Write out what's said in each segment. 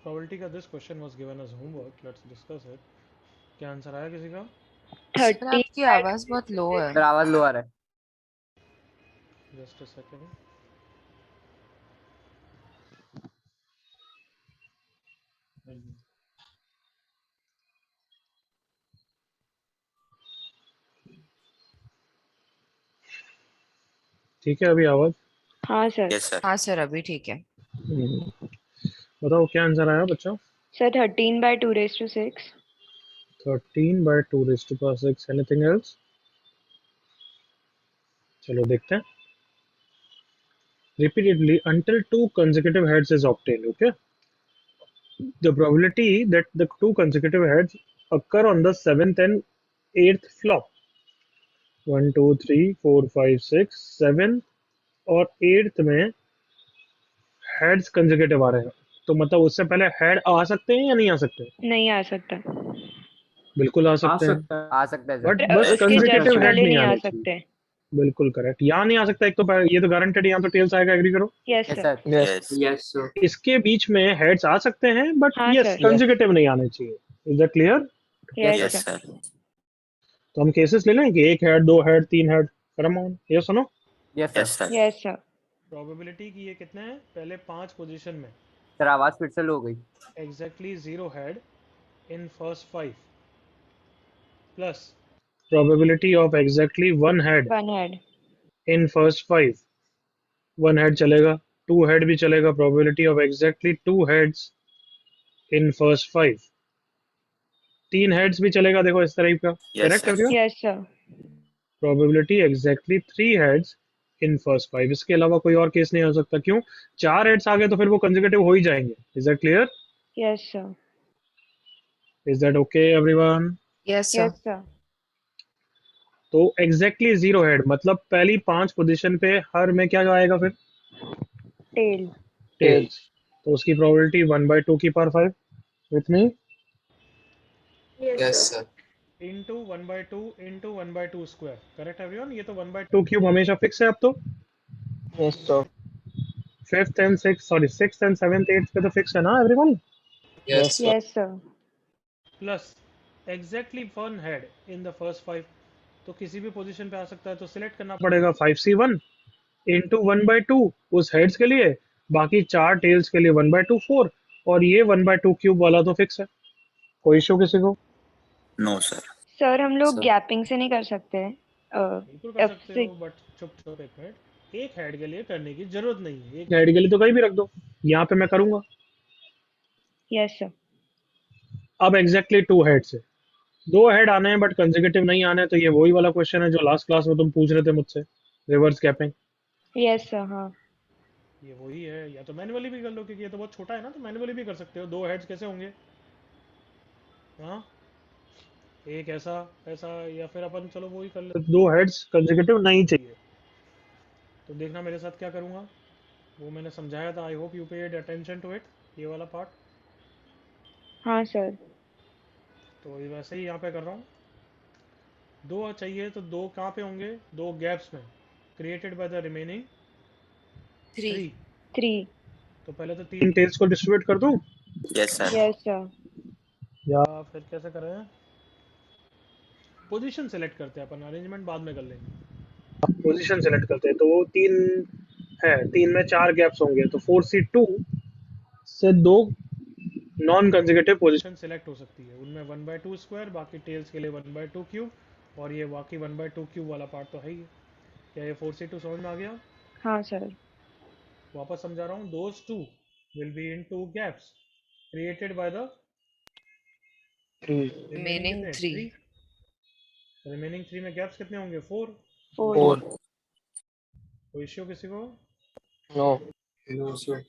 probability का this question was given as homework. Let's discuss it. क्या answer आया किसी का? सर 30 आपकी आवाज बहुत लो है। सर आवाज लो आ रहा है। Just a second. ठीक है अभी आवाज? हाँ सर। Yes sir. हाँ सर अभी ठीक है। बताओ क्या आंसर आया बच्चों? सर 13/2⁶। 13/2⁶ anything else? चलो देखते हैं। Repeatedly until two consecutive heads is obtained. Okay, the probability that the two consecutive heads occur on the 7th and 8th flop, 1 2 3 4 5 6 7 और 8th में हेड्स कंसेक्यूटिव आ रहे हैं, तो मतलब उससे पहले हेड आ सकते हैं या नहीं आ सकते? नहीं आ सकता। बिल्कुल आ सकते हैं, आ सकता है बट सर। बस उसके कंसेक्यूटिव जस्ट हेड पहले नहीं नहीं आ आने चाहिए। सकते। बिल्कुल करेक्ट, यहाँ नहीं आ सकता। एक तो ये तो गारंटेड, यहाँ तो टेल्स आएगा, एग्री करो। Yes yes sir. Sir. Yes yes sir. इसके बीच में हेड्स आ सकते हैं, बट हाँ यस सर। कंसेक्यूटिव नहीं आने चाहिए। Is that clear? Yes yes sir. Sir. तो हम केसेस ले लें कि एक हेड, दो हेड, तीन हेड। करम ये सुनो, yes yes sir. Sir. Yes sir. Probability की ये कितने हैं? पहले 5 पोजीशन में सर आवाज फिर से लो हो गई। Exactly 0 head in first 5 plus probability of exactly 1 head 1 head. In first 5। 1 head चलेगा, 2 हेड भी चलेगा, probability of exactly 2 heads in first 5। 3 heads भी चलेगा, देखो इस तरह का। Yes correct sir. Everyone? Yes sir. Probability exactly 3 heads in first 5। इसके अलावा कोई और केस नहीं हो सकता। क्यों? 4 हेड्स आ गए तो फिर वो कंसेक्यूटिव हो ही जाएंगे। Is that clear? Yes sir. Is that okay everyone? Yes sir. Yes sir. तो एग्जैक्टली 0 हेड मतलब पहली 5 पोजीशन पे हर में क्या आएगा फिर? टेल। टेल्स। तो उसकी प्रोबेबिलिटी 1/2 की power 5 with me yes sir. Into 1/2 into 1/2 square. Correct everyone? ये तो 1/2 क्यूब हमेशा फिक्स है अब तो। Yes sir. 5th and 6th, sorry 6th and 7th 8th पे तो फिक्स है ना everyone? Yes sir. Yes sir. Plus exactly 1 head in the first 5, तो किसी भी पोजीशन पे आ सकता है, तो सिलेक्ट करना पड़ेगा 5C1 इंटू 1/2 उस हेड्स के लिए, बाकी 4 टेल्स के लिए 1/2 4, और ये 1/2 क्यूब वाला तो फिक्स है। कोई इशू किसी को? No sir. सर हम लोग सर। गैपिंग से नहीं कर सकते हैं। बिल्कुल कर सकते F6। हो, बट चुप चुप एक मिनट। एक हेड के लिए करने की जरूरत नहीं है, एक हेड के लिए तो कहीं भी रख दो। यहाँ पे मैं करूंगा। Yes sir. अब एग्जैक्टली 2 हेड्स है, 2 हेड आने हैं बट कंसेक्यूटिव नहीं आने, तो ये वही वाला क्वेश्चन है जो लास्ट क्लास में तुम पूछ रहे थे मुझसे, रिवर्स गैपिंग। Yes sir. हाँ। ये वही है, या तो मैन्युअली भी कर लो क्योंकि ये तो बहुत छोटा है ना, तो मैन्युअली भी कर सकते हो। 2 हेड्स कैसे होंगे? हाँ, एक ऐसा ऐसा, या फिर अपन चलो वही कर ले। 2 हेड्स कंसेक्यूटिव नहीं चाहिए, तो देखना मेरे साथ क्या करूँगा। वो मैंने समझाया था, I hope you paid attention to it, ये वाला पार्ट। हाँ सर। तो ये वैसे ही यहाँ पे कर रहा हूँ। 2 चाहिए तो 2 कहाँ पे होंगे? 2 गैप्स में, क्रिएटेड बाय द रिमेनिंग 3। 3। 3। तो पहले तो 3 टेल्स को डिस्ट्रीब्यूट कर दूँ, यस सर। Yes sir. या फिर कैसे करें? पोजीशन सेलेक्ट करते हैं अपन, अरेंजमेंट बाद में कर लेंगे। पोजीशन सेलेक्ट करते हैं, तो वो 3 है, 3 में 4 गैप्स होंगे, तो 4C2 से 2 नॉन कंसेक्यूटिव पोजीशन सेलेक्ट हो सकती है। उनमें 1/2 स्क्वायर, बाकी टेल्स के लिए 1/2 क्यूब, और ये बाकी 1/2 क्यूब वाला पार्ट तो है ही है। क्या ये 4C2 समझ में आ गया? हाँ सर। वापस समझा रहा हूँ। Those 2 will be in 2 gaps created by the remaining remaining कितने? 3। 3। रिमेनिंग 3 में गैप्स कितने होंगे? 4। 4। कोई इश्यू किसी को? नो। No sir.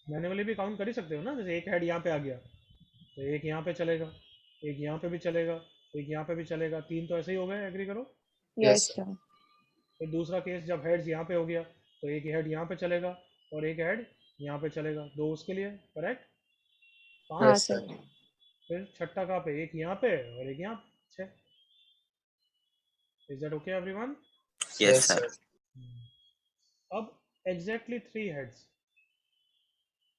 मैन्युअली भी काउंट कर ही सकते हो ना, जैसे एक हेड यहाँ पे आ गया तो एक यहाँ पे चलेगा, एक यहाँ पे भी चलेगा, एक यहाँ पे भी चलेगा। 3 तो ऐसे ही हो गए, एग्री करो। Yes sir. फिर दूसरा केस जब हेड्स यहाँ पे हो गया, तो एक हेड यहाँ पे चलेगा और एक हेड यहाँ पे चलेगा, 2 उसके लिए। करेक्ट? हाँ 5। सर। फिर छठा कहाँ पे? एक यहाँ पे और एक यहाँ पे। 6। Is that okay everyone? Yes sir. अब एग्जैक्टली 3 हेड्स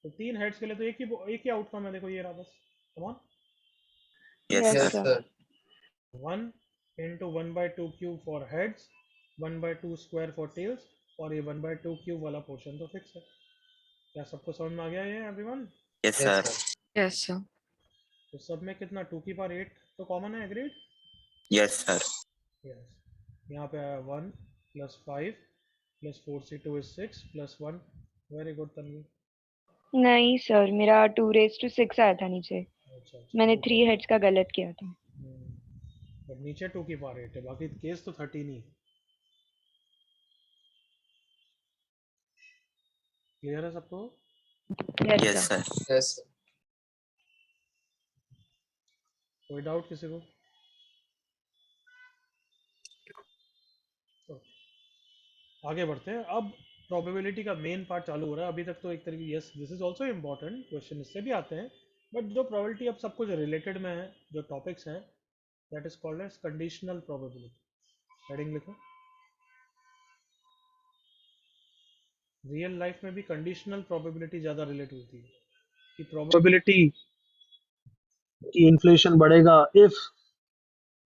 तो 3 हेड्स के लिए तो एक ही आउटकम है, देखो ये रहा बस। कम on, Yes, Yes, sir. sir. 1 into 1/2 cube for heads, 1/2 square for tails, और ये 1/2 cube वाला पोर्शन तो फिक्स है। क्या सबको समझ में आ गया ये everyone? Yes, sir. Yes, sir. तो सब में कितना 2 की पावर 8 तो कॉमन है, एग्रीड? Yes, sir. यस। यहाँ पे आया 1 + 5 + 4c2 is 6 + 1। Very good Tanvi. नहीं सर, मेरा 2�6 आया था नीचे। अच्छा अच्छा, मैंने no 3 problem। हेड्स का गलत किया था। बट नीचे 2 की पावर 8 है, बाकी केस तो 13 ही। क्लियर है सबको? Yes Yes, sir. sir. कोई डाउट किसी को? तो आगे बढ़ते हैं। अब प्रोबेबिलिटी का मेन पार्ट चालू हो रहा है। अभी तक तो एक तरीके, yes this is also important question, इससे भी आते हैं, बट जो प्रोबेबिलिटी अब सब कुछ रिलेटेड में है, जो टॉपिक्स हैं, that is called as conditional probability. Heading लिखो। रियल लाइफ में भी कंडीशनल प्रोबेबिलिटी ज़्यादा रिलेट होती है कि प्रोबेबिलिटी कि इन्फ्लेशन बढ़ेगा इफ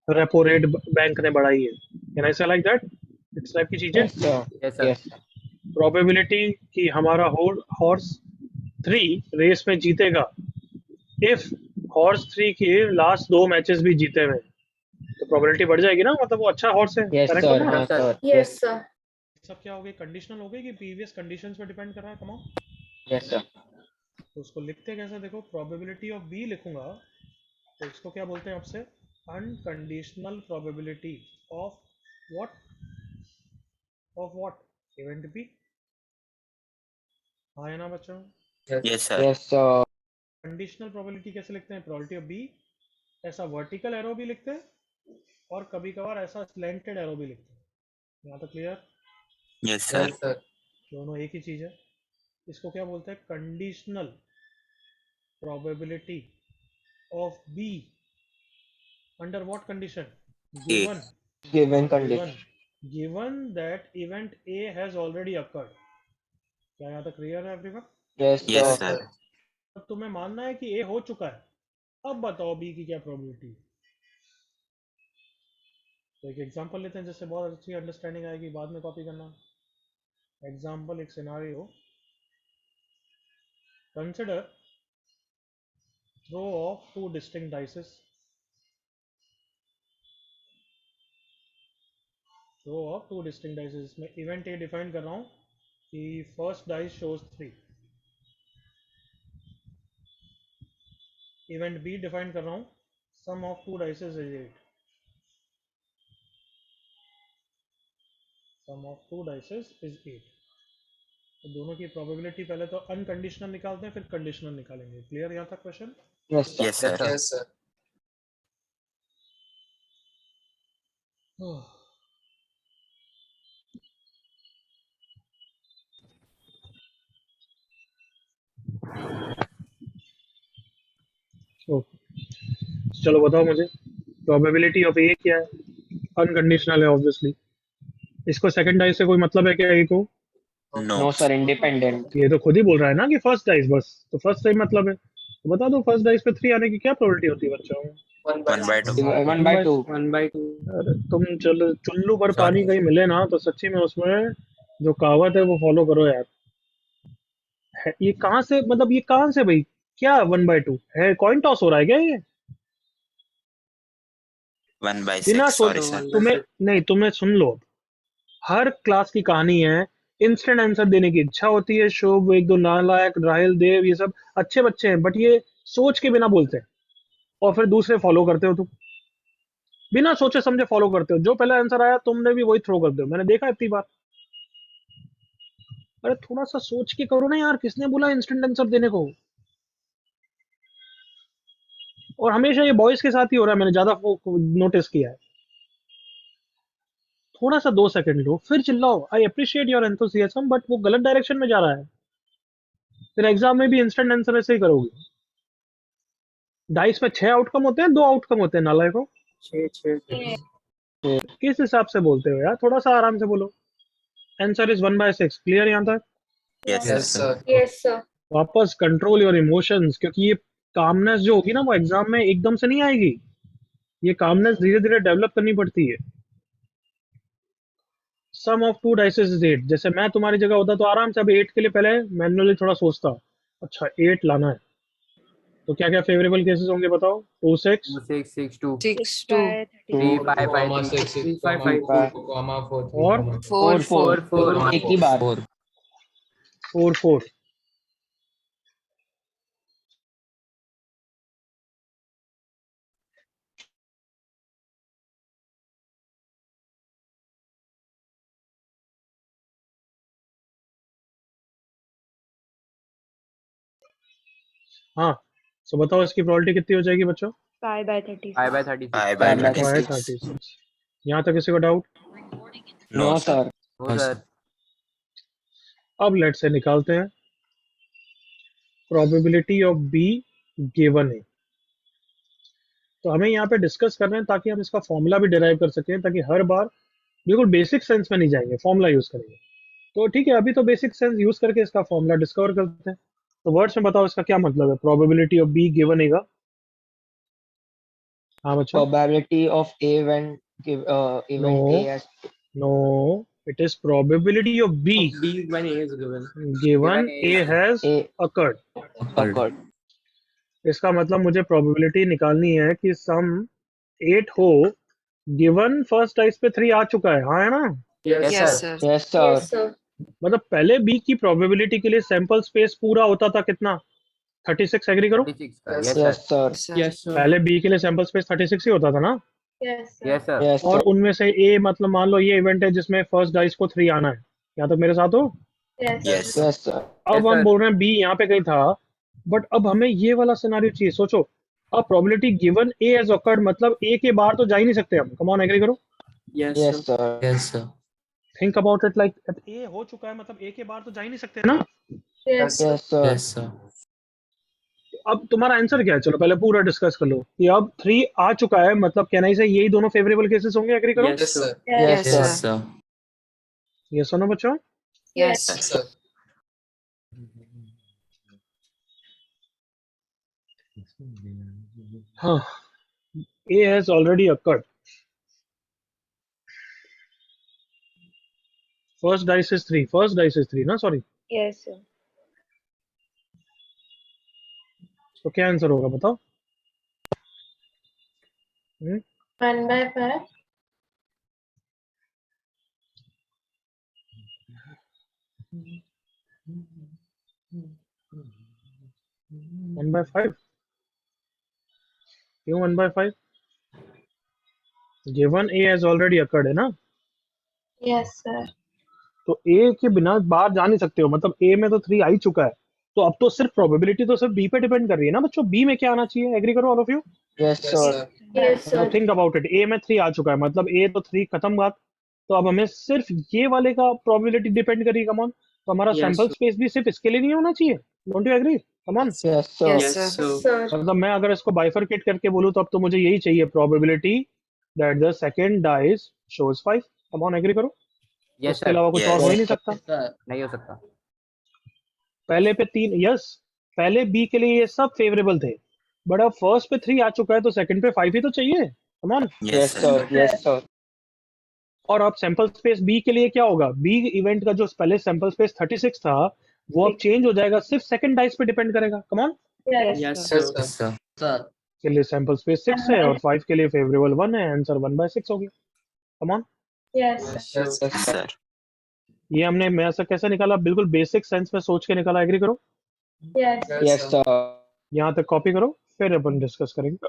रेपो रेट बैंक ने बढ़ाई है। कैन आई से लाइक दैट? इस टाइप की चीजें। Yes, sir. Yes, sir. Yes. Probability कि हमारा हॉर्स 3 रेस में जीतेगा इफ हॉर्स 3 के लास्ट 2 मैचेस भी जीते हुए, तो प्रोबेबिलिटी बढ़ जाएगी ना, मतलब वो अच्छा हॉर्स है। Yes, correct sir. होगा ना? हाँ, sir. Yes, sir. सब क्या हो गई, कंडीशनल हो गई कि प्रीवियस कंडीशंस पे डिपेंड कर रहा है। कमाओ। Yes, sir. तो उसको लिखते कैसे, देखो प्रोबेबिलिटी ऑफ बी लिखूंगा तो इसको क्या बोलते हैं आपसे, unconditional probability of what, event B. हाँ है ना बच्चों? Yes, sir. Yes, sir. Conditional probability कैसे लिखते हैं, प्रोबेबिलिटी ऑफ बी ऐसा वर्टिकल एरो भी लिखते हैं और कभी कभार ऐसा स्लैंटेड एरो भी लिखते हैं। यहाँ तक क्लियर? Yes, sir. दोनों एक ही चीज है। इसको क्या बोलते हैं, conditional probability of be under what condition, given Given condition. given that event A has already occurred। क्या यहाँ तक क्लियर है everyone? Yes, Yes, sir. sir. अब तुम्हें मानना है कि A हो चुका है, अब बताओ B की क्या प्रोबेबिलिटी है। तो एक एग्जांपल लेते हैं जिससे बहुत अच्छी अंडरस्टैंडिंग आएगी, बाद में कॉपी करना। एग्जांपल, एक scenario, consider throw of 2 distinct dices, throw of 2 distinct dices. इसमें इवेंट ए डिफाइन कर रहा हूँ कि first dice shows 3, event B define कर रहा हूँ sum of 2 dices is 8, sum of 2 dices is 8। तो दोनों की प्रोबेबिलिटी पहले तो अनकंडीशनल निकालते हैं, फिर कंडीशनल निकालेंगे। क्लियर यहाँ तक question? Yes, sir. Yes, sir. Yes, sir. चलो बताओ मुझे, प्रोबेबिलिटी ऑफ ए क्या है? अनकंडीशनल है ऑब्वियसली। इसको सेकंड डाइस से कोई मतलब है क्या ए को? No. No, sir. Independent. ये तो खुद ही बोल रहा है ना कि फर्स्ट डाइस, बस तो फर्स्ट से ही मतलब है। तो बता दो फर्स्ट डाइस पे 3 आने की क्या प्रोबेबिलिटी होती है बच्चों? 1/2. 1/2. 1/2. अरे तुम चलो, चुल्लू भर पानी कहीं मिले ना तो सच्ची में उसमें जो कहावत है वो फॉलो करो यार। ये कहाँ से, मतलब ये कहाँ से भाई, क्या 1/2 है? कॉइन टॉस हो रहा है क्या ये? बिना 1/6. सोच, Sorry, sir. तुम्हें नहीं, तुम्हें सुन लो, हर क्लास की कहानी है, इंस्टेंट आंसर देने की इच्छा होती है। शुभ, एक दो नालायक, राहिल देव, ये सब अच्छे बच्चे हैं, बट ये सोच के बिना बोलते हैं और फिर दूसरे फॉलो करते हो। तुम बिना सोचे समझे फॉलो करते हो, जो पहला आंसर आया तुमने भी वही थ्रो कर दो। मैंने देखा इतनी बार। अरे थोड़ा सा सोच के करो ना यार, किसने बोला इंस्टेंट आंसर देने को? और हमेशा ये बॉयज के साथ ही हो रहा है, मैंने ज्यादा नोटिस किया है। थोड़ा सा 2 सेकंड लो फिर चिल्लाओ। I appreciate your enthusiasm, but वो गलत डायरेक्शन में जा रहा है। फिर एग्जाम में भी इंस्टेंट आंसर ऐसे ही करोगे। डाइस में 6 आउटकम होते हैं, 2 आउटकम होते हैं नालायकों। 6. किस हिसाब से बोलते हो यार? थोड़ा सा आराम से बोलो। Answer is 1/6। क्लियर यहाँ तक? Yes, Yes, sir. sir. Yes, sir. वापस कंट्रोल योर इमोशंस, क्योंकि ये कामनेस जो होगी ना वो एग्जाम में एकदम से नहीं आएगी। ये कामनेस धीरे धीरे डेवलप करनी पड़ती है। सम ऑफ टू डाइसेस इज 8। जैसे मैं तुम्हारी जगह होता तो आराम से अब 8 के लिए पहले मैन्युअली थोड़ा सोचता, अच्छा 8 लाना है, तो क्या क्या फेवरेबल केसेस होंगे बताओ। 2 6 2 6 6 2 6 2 by 3 36. 5 5 comma 3 6 6 5 comma 5 4 comma 4 3 और comma 4 4 4 4 comma एक ही 4 बार 4 4। हाँ, सो बताओ इसकी प्रोबेबिलिटी कितनी हो जाएगी बच्चों। 5 by 36. 5 by 36 5 by 5 36. 36। यहाँ तक किसी को doubt? No, no sir. Sir no sir अब लेट से निकालते हैं प्रोबेबिलिटी ऑफ बी गिवन है। तो हमें यहाँ पे डिस्कस कर रहे हैं ताकि हम इसका फॉर्मूला भी डिराइव कर सकें, ताकि हर बार बिल्कुल बेसिक सेंस में नहीं जाएंगे, फॉर्मूला यूज करेंगे। तो ठीक है, अभी तो बेसिक सेंस यूज करके इसका फॉर्मूला डिस्कवर करते हैं। तो वर्ड्स में बताओ इसका क्या मतलब है, प्रोबेबिलिटी ऑफ बी गिवन हैगा। हाँ बच्चों। probability of A when no, event A has no, it is probability of B B when A is given. Given given A has A occurred. occurred. इसका मतलब मुझे प्रोबेबिलिटी निकालनी है कि सम 8 हो गिवन फर्स्ट डाइस पे 3 आ चुका है, हाँ है ना। Yes. Yes Yes, sir sir. yes sir मतलब पहले बी की प्रोबेबिलिटी के लिए सैंपल स्पेस पूरा होता था कितना, 36। एग्री करो। 36 Yes, yes sir. sir yes sir Yes, sir. yes sir पहले बी के लिए सैंपल स्पेस 36 ही होता था ना। yes sir और उनमें से ए मतलब मान लो ये इवेंट है जिसमें फर्स्ट डाइस को 3 आना है, यहाँ तक मेरे साथ हो। Yes. yes sir अब yes हम sir बोल रहे हैं बी यहाँ पे कहीं था, बट अब हमें ये वाला सिनारियो चाहिए। सोचो, अब प्रोबेबिलिटी गिवन ए एज ऑकर्ड, मतलब ए के बाहर तो जा ही नहीं सकते हम। कम ऑन, एग्री करो। Yes, yes sir. sir yes sir think about it, like a हो चुका है मतलब ए के बाहर तो जा ही नहीं सकते ना। Yes, sir. yes sir yes sir अब तुम्हारा आंसर क्या है, चलो पहले पूरा डिस्कस कर लो कि अब 3 आ चुका है, मतलब कहना ही से यही दोनों फेवरेबल केसेस होंगे। एग्री करो। Yes, sir. yes Yes, sir yes sir ये सुनो बच्चों। Yes. yes sir हाँ, A has already occurred. First dice is 3, first dice is 3 ना, सॉरी। Yes, sir. तो क्या आंसर होगा बताओ। 1 by 5. 1/5। क्यों 1/5? Given A has already occurred है ना। Yes, sir. तो ए के बिना बाहर जा नहीं सकते हो, मतलब ए में तो 3 आ ही चुका है। तो अब तो सिर्फ प्रोबेबिलिटी तो सिर्फ बी पे डिपेंड कर रही है ना बच्चों। बी में क्या आना चाहिए, एग्री करो all of you. yes yes sir sir Yes, now sir. Think about it, A में 3 आ चुका है, मतलब ए तो 3 खत्म बात। तो अब हमें सिर्फ ये वाले का प्रोबेबिलिटी डिपेंड करेगी। कम ऑन, तो हमारा Yes, सैंपल sir. स्पेस भी सिर्फ इसके लिए नहीं होना चाहिए। Don't you agree? Come on. yes sir Yes, sir. मतलब मैं अगर इसको बाइफरकेट करके बोलूं तो अब तो मुझे यही चाहिए, probability that the second dice shows 5। Come on, agree करो। yes उसके sir अलावा कुछ और हो ही नहीं yes सकता। sir नहीं हो सकता पहले पे 3, यस, पहले बी के लिए ये सब फेवरेबल थे, बट अब फर्स्ट पे 3 आ चुका है तो सेकंड पे 5 ही तो चाहिए। कम on. Yes, yes sir. sir yes sir और अब सैंपल स्पेस बी के लिए क्या होगा, बी इवेंट का जो पहले सैंपल स्पेस 36 था वो अब चेंज हो जाएगा, सिर्फ सेकंड डाइस पे डिपेंड करेगा। कम on. Yes, Yes, sir. sir. yes sir sir के लिए सैंपल स्पेस 6 है और 5 के लिए फेवरेबल 1 है, आंसर 1/6 हो गया। कम on. Yes, Yes, sir. sir. yes Yes, sir sir. ये हमने मैं ऐसा कैसे निकाला, बिल्कुल बेसिक सेंस में सोच के निकाला। एग्री करो। Yes. yes sir यहाँ तक कॉपी करो, फिर अपन डिस्कस करेंगे।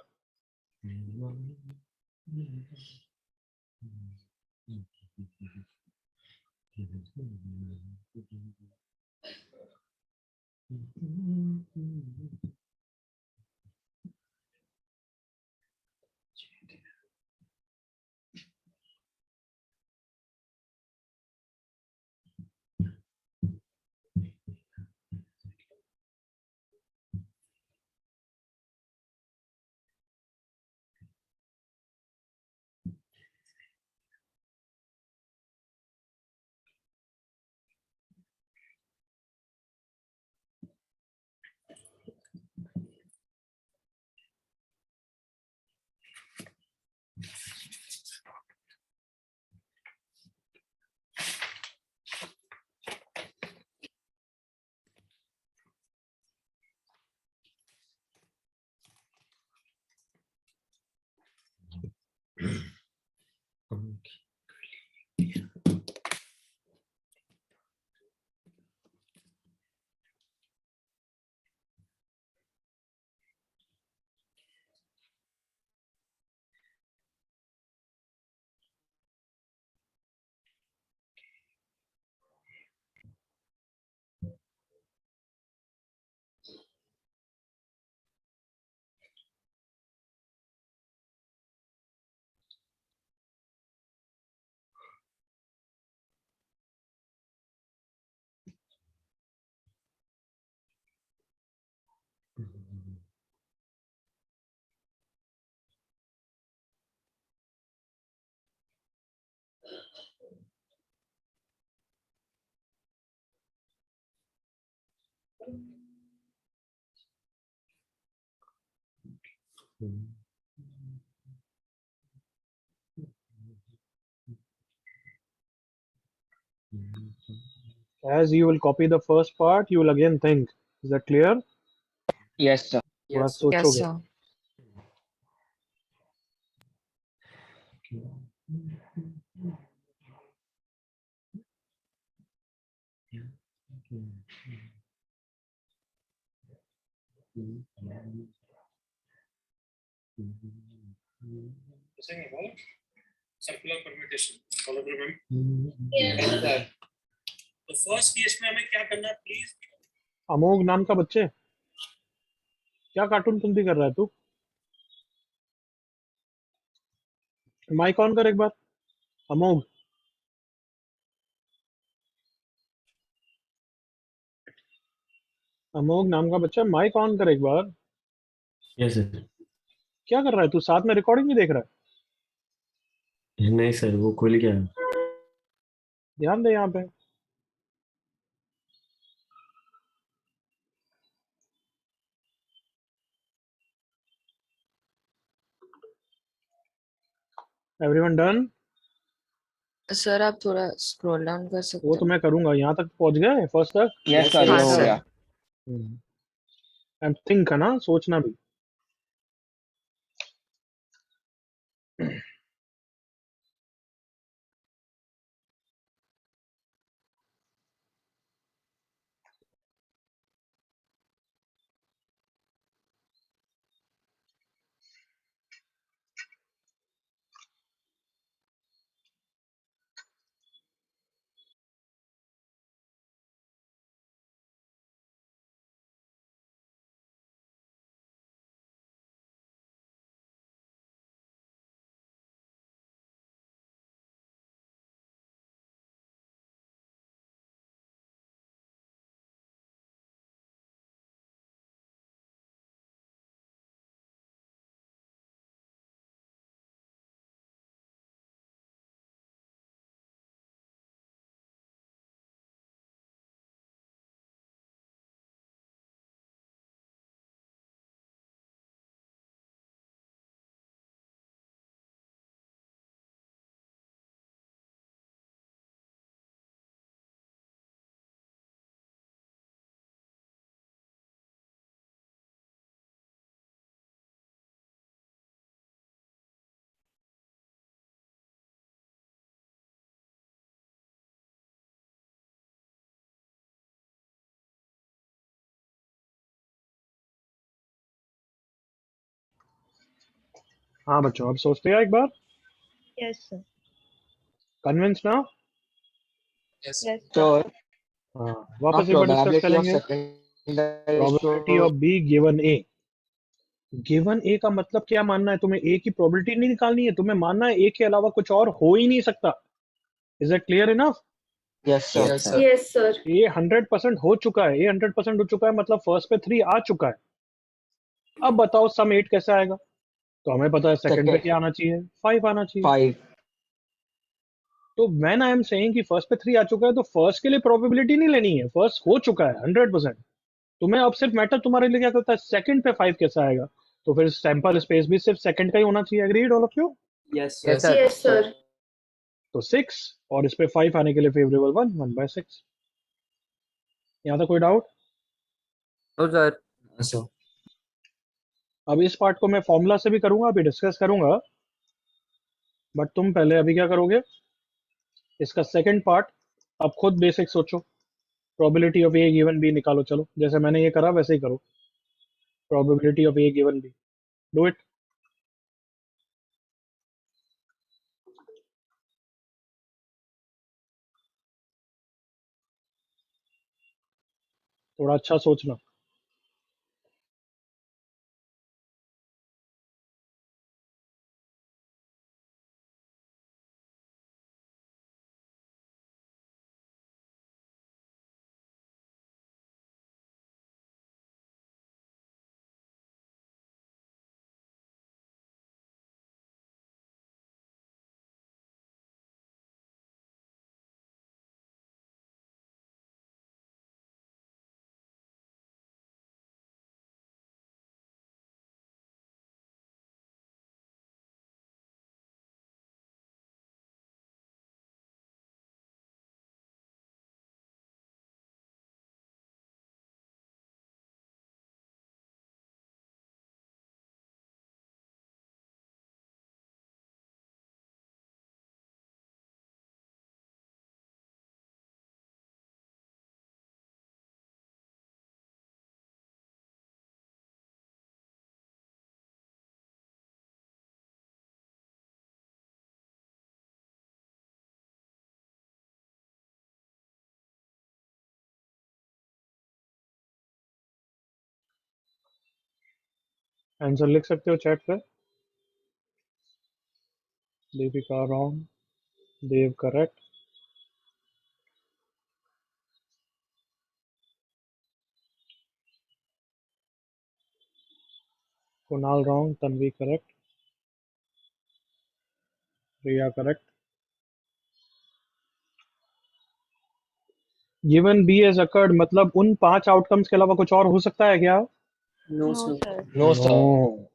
As you will copy the first part, you will again think. Is that clear? Yes, sir. थोड़ा Yes, sir. Yes, सोचोगे. sir. सर्कुलर परम्यूटेशन फॉलो करो मैम. Yes, sir. तो first case में हमें क्या करना है प्लीज. अमोघ नाम का बच्चे, क्या कार्टून तुम भी कर रहा है तू? माइक ऑन कर एक बार. अमोघ, अमोघ नाम का बच्चा, माइक ऑन कर एक बार. Yes sir. क्या कर रहा है तू? साथ में रिकॉर्डिंग भी देख रहा है? नहीं सर, वो खुल गया. ध्यान दे यहाँ पे. Everyone done? सर आप थोड़ा स्क्रॉल डाउन कर वो सकते तो हो? मैं करूंगा. यहाँ तक पहुंच गए फर्स्ट तक. यस सर, हाँ, ये हो सर. गया. एंड थिंक है ना, सोचना भी. हाँ बच्चों, अब सोचते हैं एक बार. Yes, sir. कन्विंस ना? Yes. Yes, sir. So, हाँ, वापस एक बार डिस्कस probability of करेंगे. secondary probability of B given A. Given A का मतलब क्या मानना है तुम्हें? ए की प्रोबेबिलिटी नहीं निकालनी है, तुम्हें मानना है ए के अलावा कुछ और हो ही नहीं सकता. Is it clear enough? Yes, sir. Yes, sir. Yes, sir. ए 100% हो चुका है. ए 100% हो चुका है मतलब फर्स्ट पे 3 आ चुका है. अब बताओ सम 8 कैसे आएगा? तो हमें पता है सेकंड पे Second, क्या आना चाहिए, 5 आना चाहिए. 5. तो व्हेन आई एम सेइंग कि फर्स्ट पे 3 आ चुका है, तो फर्स्ट के लिए प्रोबेबिलिटी नहीं लेनी है, फर्स्ट हो चुका है 100%. तुम्हें अब सिर्फ मैटर तुम्हारे लिए क्या करता है, सेकंड पे 5 कैसे आएगा? तो फिर सैंपल स्पेस भी सिर्फ सेकंड का ही होना चाहिए. Agreed all of you? Yes, Yes, sir. sir. Yes, sir. तो 6 और इस पे 5 आने के लिए फेवरेबल 1/6. यहाँ तक कोई डाउट? No, sir. So, अब इस पार्ट को मैं फॉर्मूला से भी करूंगा, अभी डिस्कस करूंगा. बट तुम पहले अभी क्या करोगे, इसका सेकंड पार्ट. अब खुद बेसिक सोचो. Probability of A given B निकालो. चलो, जैसे मैंने ये करा वैसे ही करो. Probability of A given B. Do it. थोड़ा अच्छा सोचना. आंसर लिख सकते हो चैट पे। Deepika wrong, Dev correct, Kunal wrong, Tanvi correct, Riya correct. Given B as occurred मतलब उन 5 आउटकम्स के अलावा कुछ और हो सकता है क्या? No, No, sir. sir. No, sir. No.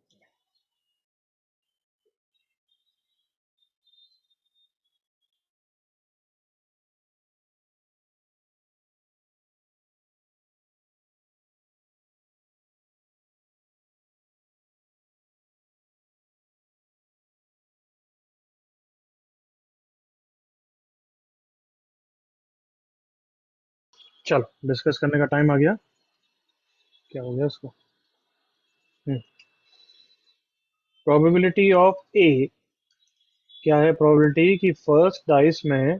चलो डिस्कस करने का टाइम आ गया। क्या हो गया इसको? प्रोबेबिलिटी ऑफ ए क्या है? प्रोबेबिलिटी कि फर्स्ट डाइस में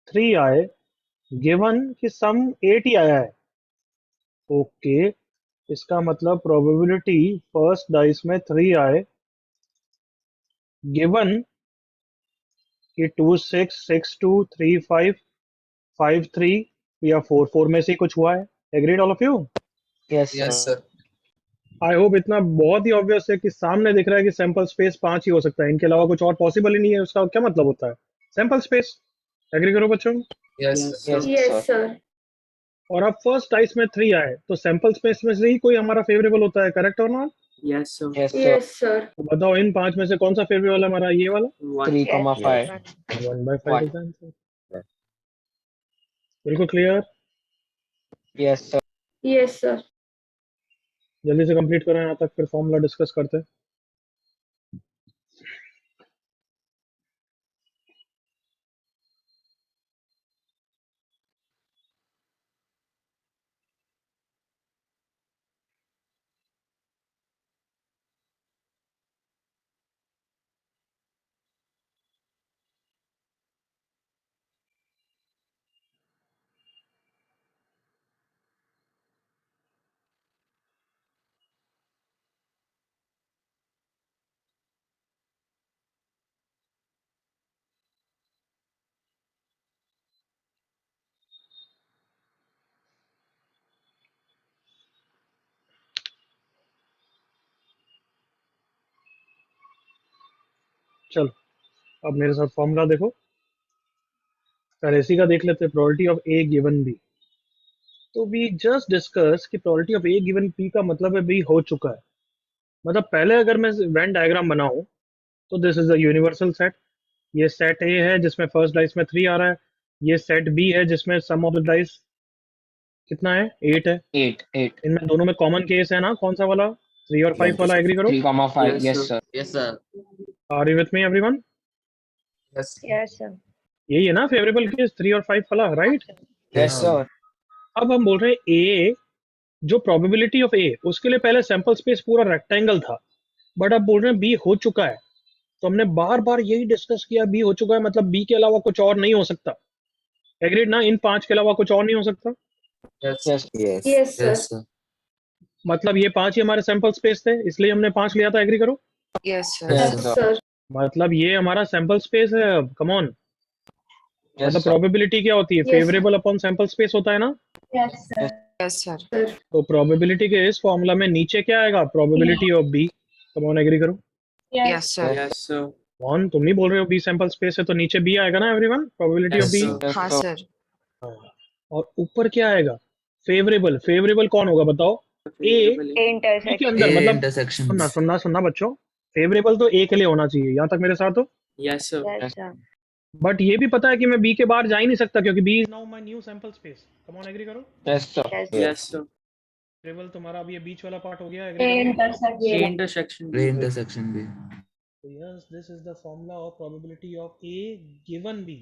3 आए गिवन कि सम 8 ही आया है। ओके, इसका मतलब प्रोबेबिलिटी फर्स्ट डाइस में 3 आए गिवन कि 2 6 6 2 3 5 5 3 या 4 4 में से कुछ हुआ है। Agreed all of you? Yes, Yes, sir. sir. I hope इतना बहुत ही ऑब्वियस है कि सामने दिख रहा है कि सैंपल स्पेस 5 ही हो सकता है, इनके अलावा कुछ और पॉसिबल ही नहीं है। उसका क्या मतलब होता है? Sample space. एग्री करो बच्चों। Yes, Yes, sir. sir. Yes, sir. और अब फर्स्ट डाइस में 3 आए तो सैंपल स्पेस में से ही कोई हमारा फेवरेबल होता है, करेक्ट और not? Yes, sir. Yes, sir. Yes, sir. तो बताओ इन 5 में से कौन सा फेवरेबल है हमारा? ये वाला। 3,5. Yes, 1/5 One. Is the answer. बिल्कुल clear. Yes, sir. Yes, sir. जल्दी से कंप्लीट करें यहाँ तक, फिर फॉर्मूला डिस्कस करते हैं। चलो अब मेरे साथ फॉर्मूला देखो। पहले इसी का देख लेते हैं, probability of A given B. तो वी जस्ट डिस्कस कि probability of A given B का मतलब है बी हो चुका है। मतलब पहले अगर मैं वेन डायग्राम बनाऊं तो this is a universal set. ये सेट ए है जिसमें फर्स्ट डाइस में 3 आ रहा है। ये सेट बी है जिसमें सम ऑफ द डाइस कितना है? 8 है। 8. 8. इनमें दोनों में कॉमन केस है ना, कौन सा वाला? 3 और 5 वाला। एग्री करो। 3,5. Yes, sir. Yes, sir. Are you with me everyone? Yes. yes, sir. यही है ना फेवरेबल केस, 3 और 5 वाला, राइट? Yes, sir. अब हम बोल रहे हैं ए, जो प्रोबेबिलिटी ऑफ ए उसके लिए पहले सैंपल स्पेस पूरा रेक्टेंगल था, बट अब बोल रहे हैं बी हो चुका है। तो हमने बार बार यही डिस्कस किया, बी हो चुका है मतलब बी के अलावा कुछ और नहीं हो सकता। एग्रीड ना? इन 5 के अलावा कुछ और नहीं हो सकता। Yes. Yes. Yes, sir. Yes, sir. मतलब ये 5 ही हमारे सैंपल स्पेस थे, इसलिए हमने 5 लिया था। एग्री करो। Yes, sir. Yes, Yes, sir. sir. मतलब ये हमारा सैंपल स्पेस है। Come on. Yes, मतलब sir. प्रोबेबिलिटी क्या होती है? Yes, sir. Favourable upon sample space होता है ना। Yes, sir. Yes, sir. Sir. तो प्रोबेबिलिटी के इस फॉर्मूला में नीचे क्या आएगा? Probability of B. Come on, agree करो। Yes, sir. Yes, sir. कौन? तुम ही बोल रहे हो बी सैंपल स्पेस है तो नीचे बी आएगा ना everyone, probability of Yes, B. sir. Yes, हाँ, sir. sir. और ऊपर क्या आएगा? फेवरेबल। फेवरेबल कौन होगा बताओ? ए A बी के intersection. अंदर, A मतलब intersections. सुनना सुनना सुनना बच्चों, फेवरेबल तो ए के लिए होना चाहिए, यहाँ तक मेरे साथ हो। Yes, sir. Yes, sir. But ये भी पता है कि मैं बी के बाहर जा ही नहीं सकता क्योंकि B is now my new sample space. Come on, agree करो। Yes, sir. Yes, sir. Yes, sir. Favourable तुम्हारा अब ये बीच वाला पार्ट हो गया। A एग्री करो। intersection. A intersection. A intersection B. Yes, this is the formula of probability of A given B.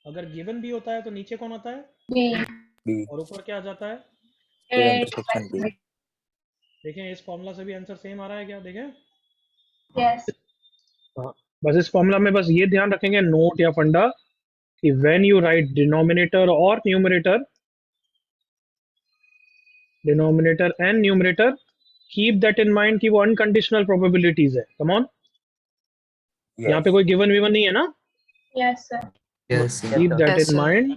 अगर गिवन बी होता है तो नीचे कौन आता है? B. और ऊपर क्या आ जाता है? A intersection B. देखें इस फॉर्मूला से भी आंसर सेम आ रहा है क्या? देखें। Yes. हाँ, बस इस फॉर्मूला में बस ये ध्यान रखेंगे, नोट या फंडा, कि when you right denominator and numerator, keep that in mind कि वो अनकंडीशनल प्रोबेबिलिटीज है. कम ऑन, यहाँ पे Yes. कोई गिवन विवन नहीं है ना. Yes, sir. Yes, sir. Keep that Yes, in sir. Mind,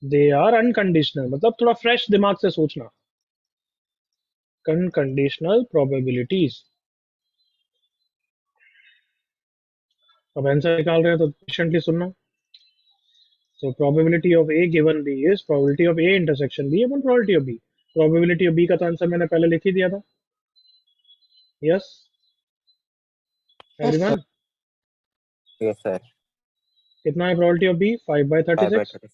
they are unconditional. मतलब थोड़ा फ्रेश दिमाग से सोचना. Unconditional probabilities. अब आंसर निकाल रहे हैं तो पेशेंटली सुनना. So probability of A given B is probability of A intersection B upon probability of B. Probability of B का तो आंसर मैंने पहले लिख ही दिया था. Yes, Yes, sir. everyone. Yes, sir. कितना है probability of B? 5 by 5 by 36. 36.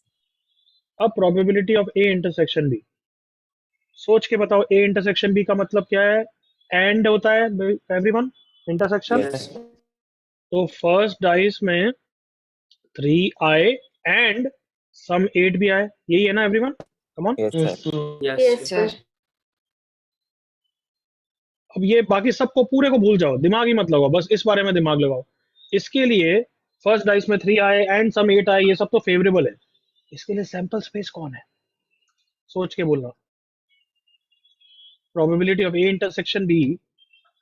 अब probability of A intersection B. सोच के बताओ A intersection B का मतलब क्या है? And होता है everyone intersection. Yes. तो first dice में 3 आए and some 8 भी आए. यही है ना everyone? Come on. Yes, sir. Yes, sir. अब ये बाकी सबको पूरे को भूल जाओ, दिमाग ही मत लगाओ, बस इस बारे में दिमाग लगाओ. इसके लिए फर्स्ट डाइस में 3 आए एंड सम 8 आए, ये सब तो फेवरेबल है. इसके लिए सैंपल स्पेस कौन है? सोच के बोलना. Probability of A intersection B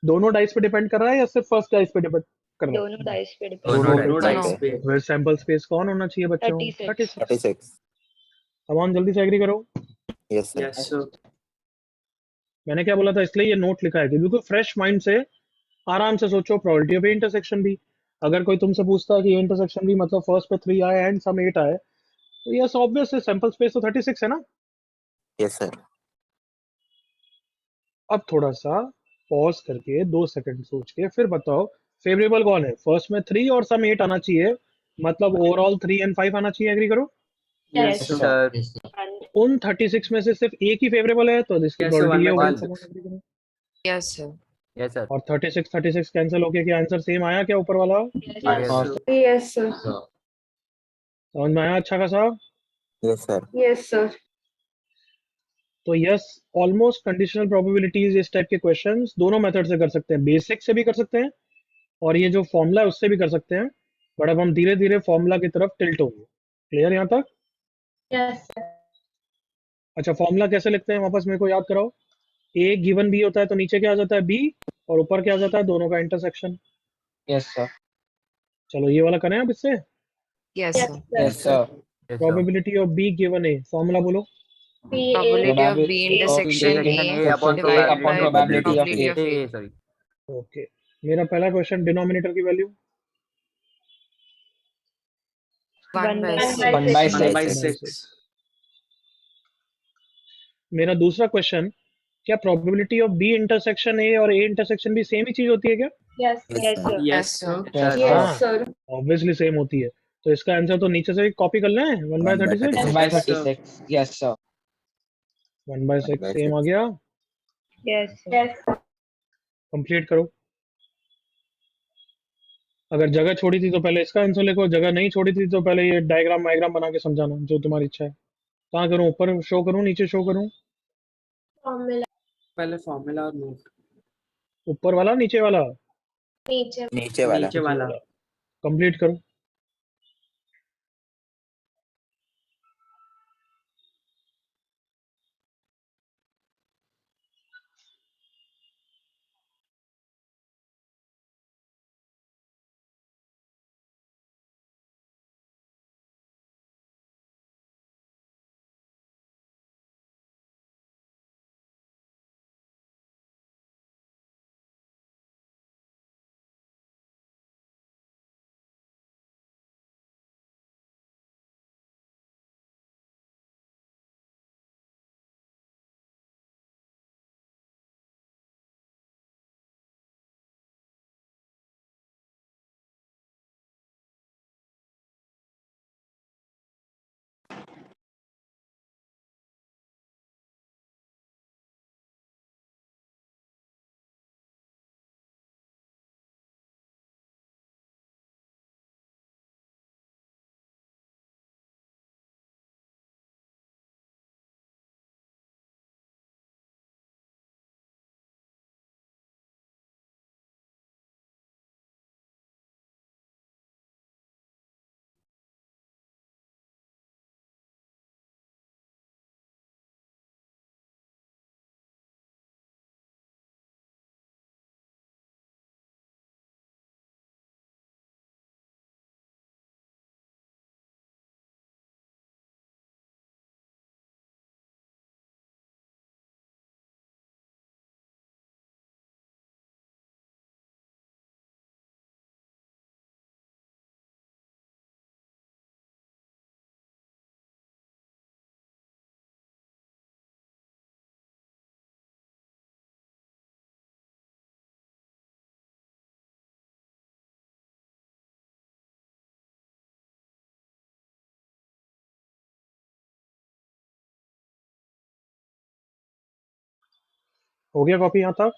दोनों डाइस पे डिपेंड कर रहा है या सिर्फ फर्स्ट डाइस पे डिपेंड कर रहा है? दोनों डाइस पे डिपेंड. दोनों दोनों डाइस डाइस पे. पे. फिर सैंपल स्पेस कौन होना चाहिए बच्चों? 36. 36. तमाम जल्दी से एग्री करो. Yes, sir. Yes, sir. मैंने क्या बोला था, इसलिए ये नोट लिखा है कि बिल्कुल फ्रेश माइंड से आराम से सोचो. Probability of A intersection B. अगर कोई तुमसे पूछता है कि ए इंटरसेक्शन बी मतलब फर्स्ट पे 3 आए एंड सम 8 आए, तो यस ऑब्वियस है, सैंपल स्पेस तो 36 है ना. Yes, sir. अब थोड़ा सा पॉज करके 2 सेकंड सोच के फिर बताओ फेवरेबल कौन है. फर्स्ट में 3 और सम 8 आना चाहिए, मतलब ओवरऑल 3 एंड 5 आना चाहिए. एग्री करो. Yes, Yes, sir. sir. Yes, sir. And उन 36 में से सिर्फ एक ही फेवरेबल है, तो इसकी Yes, sir. प्रोबेबिलिटी ये One होगी. by Come on, agree करो. Yes, sir. Yes, sir. और 36 कैंसिल होके क्या आंसर सेम आया क्या ऊपर वाला? yes, Yes, हाँ, sir. Yes, sir. So, समझ में आया अच्छा खासा? Yes, sir. Yes, sir. तो यस, ऑलमोस्ट कंडीशनल प्रोबेबिलिटीज इस टाइप के क्वेश्चंस दोनों मेथड से कर सकते हैं. बेसिक से भी कर सकते हैं और ये जो फॉर्मूला है उससे भी कर सकते हैं. बट अब हम धीरे धीरे फॉर्मूला की तरफ टिल्ट होंगे. क्लियर यहाँ तक? Yes, sir. अच्छा, फॉर्मूला कैसे लिखते हैं वापस मेरे को याद कराओ. ए गिवन बी होता है तो नीचे क्या आ जाता है? बी. और ऊपर क्या आ जाता है? दोनों का इंटरसेक्शन. yes, sir. चलो ये वाला करें अब इससे. Yes, Yes, sir. sir. Yes, sir. yes, sir. Probability of B given A. Formula बोलो. Probability of B intersection Intersection A A upon divided by probability of probability A. of A. Sorry. Okay. मेरा पहला question, denominator की value. 1 by 1 6. 1 by 1 by 6. 6. मेरा दूसरा question, क्या probability of B intersection A और A intersection B same ही चीज होती है क्या? Yes, yes, yes, sir. Yes, sir. Yes, हाँ, Yes, sir. ऑब्वियसली सेम होती है. तो इसका आंसर तो नीचे से कॉपी कर लें. 1 by 1 by 36. 1 by Yes, sir. 36. Yes, sir. 1 by 6 1 by same आ 6. गया. yes, sir. Yes, sir. Complete करो. अगर जगह छोड़ी थी तो पहले इसका आंसर लिखो, जगह नहीं छोड़ी थी तो पहले ये डायग्राम वायग्राम बना के समझाना, जो तुम्हारी इच्छा है. कहाँ करूँ? ऊपर शो करूँ, नीचे शो करूँ? Formula. पहले फॉर्मूला और नोट. ऊपर वाला नीचे वाला? नीचे वाला. नीचे वाला. कंप्लीट करो. हो गया कॉपी यहाँ तक?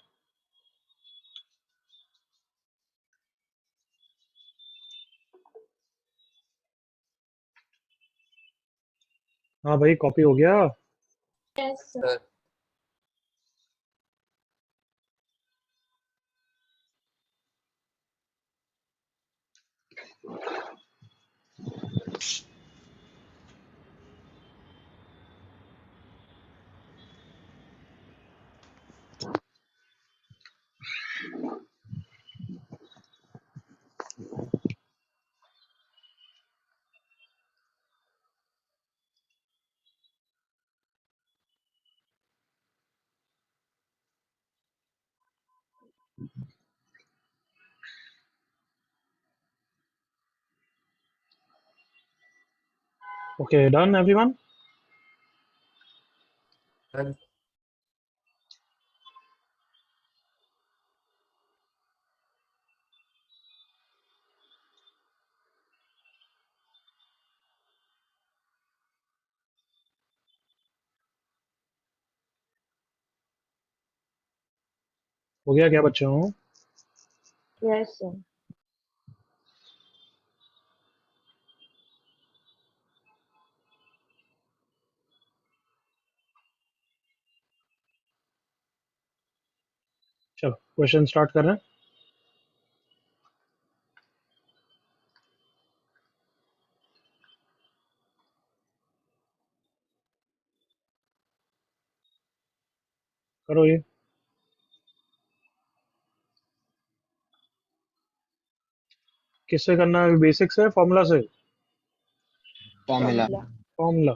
हाँ भाई, कॉपी हो गया। Yes, sir. Okay, done everyone? Done. हो गया क्या बच्चों? Yes, sir. चलो क्वेश्चन स्टार्ट कर रहे हैं। करो ये। किससे करना है? बेसिक से, फॉर्मूला से? Formula. Formula. फॉर्मूला।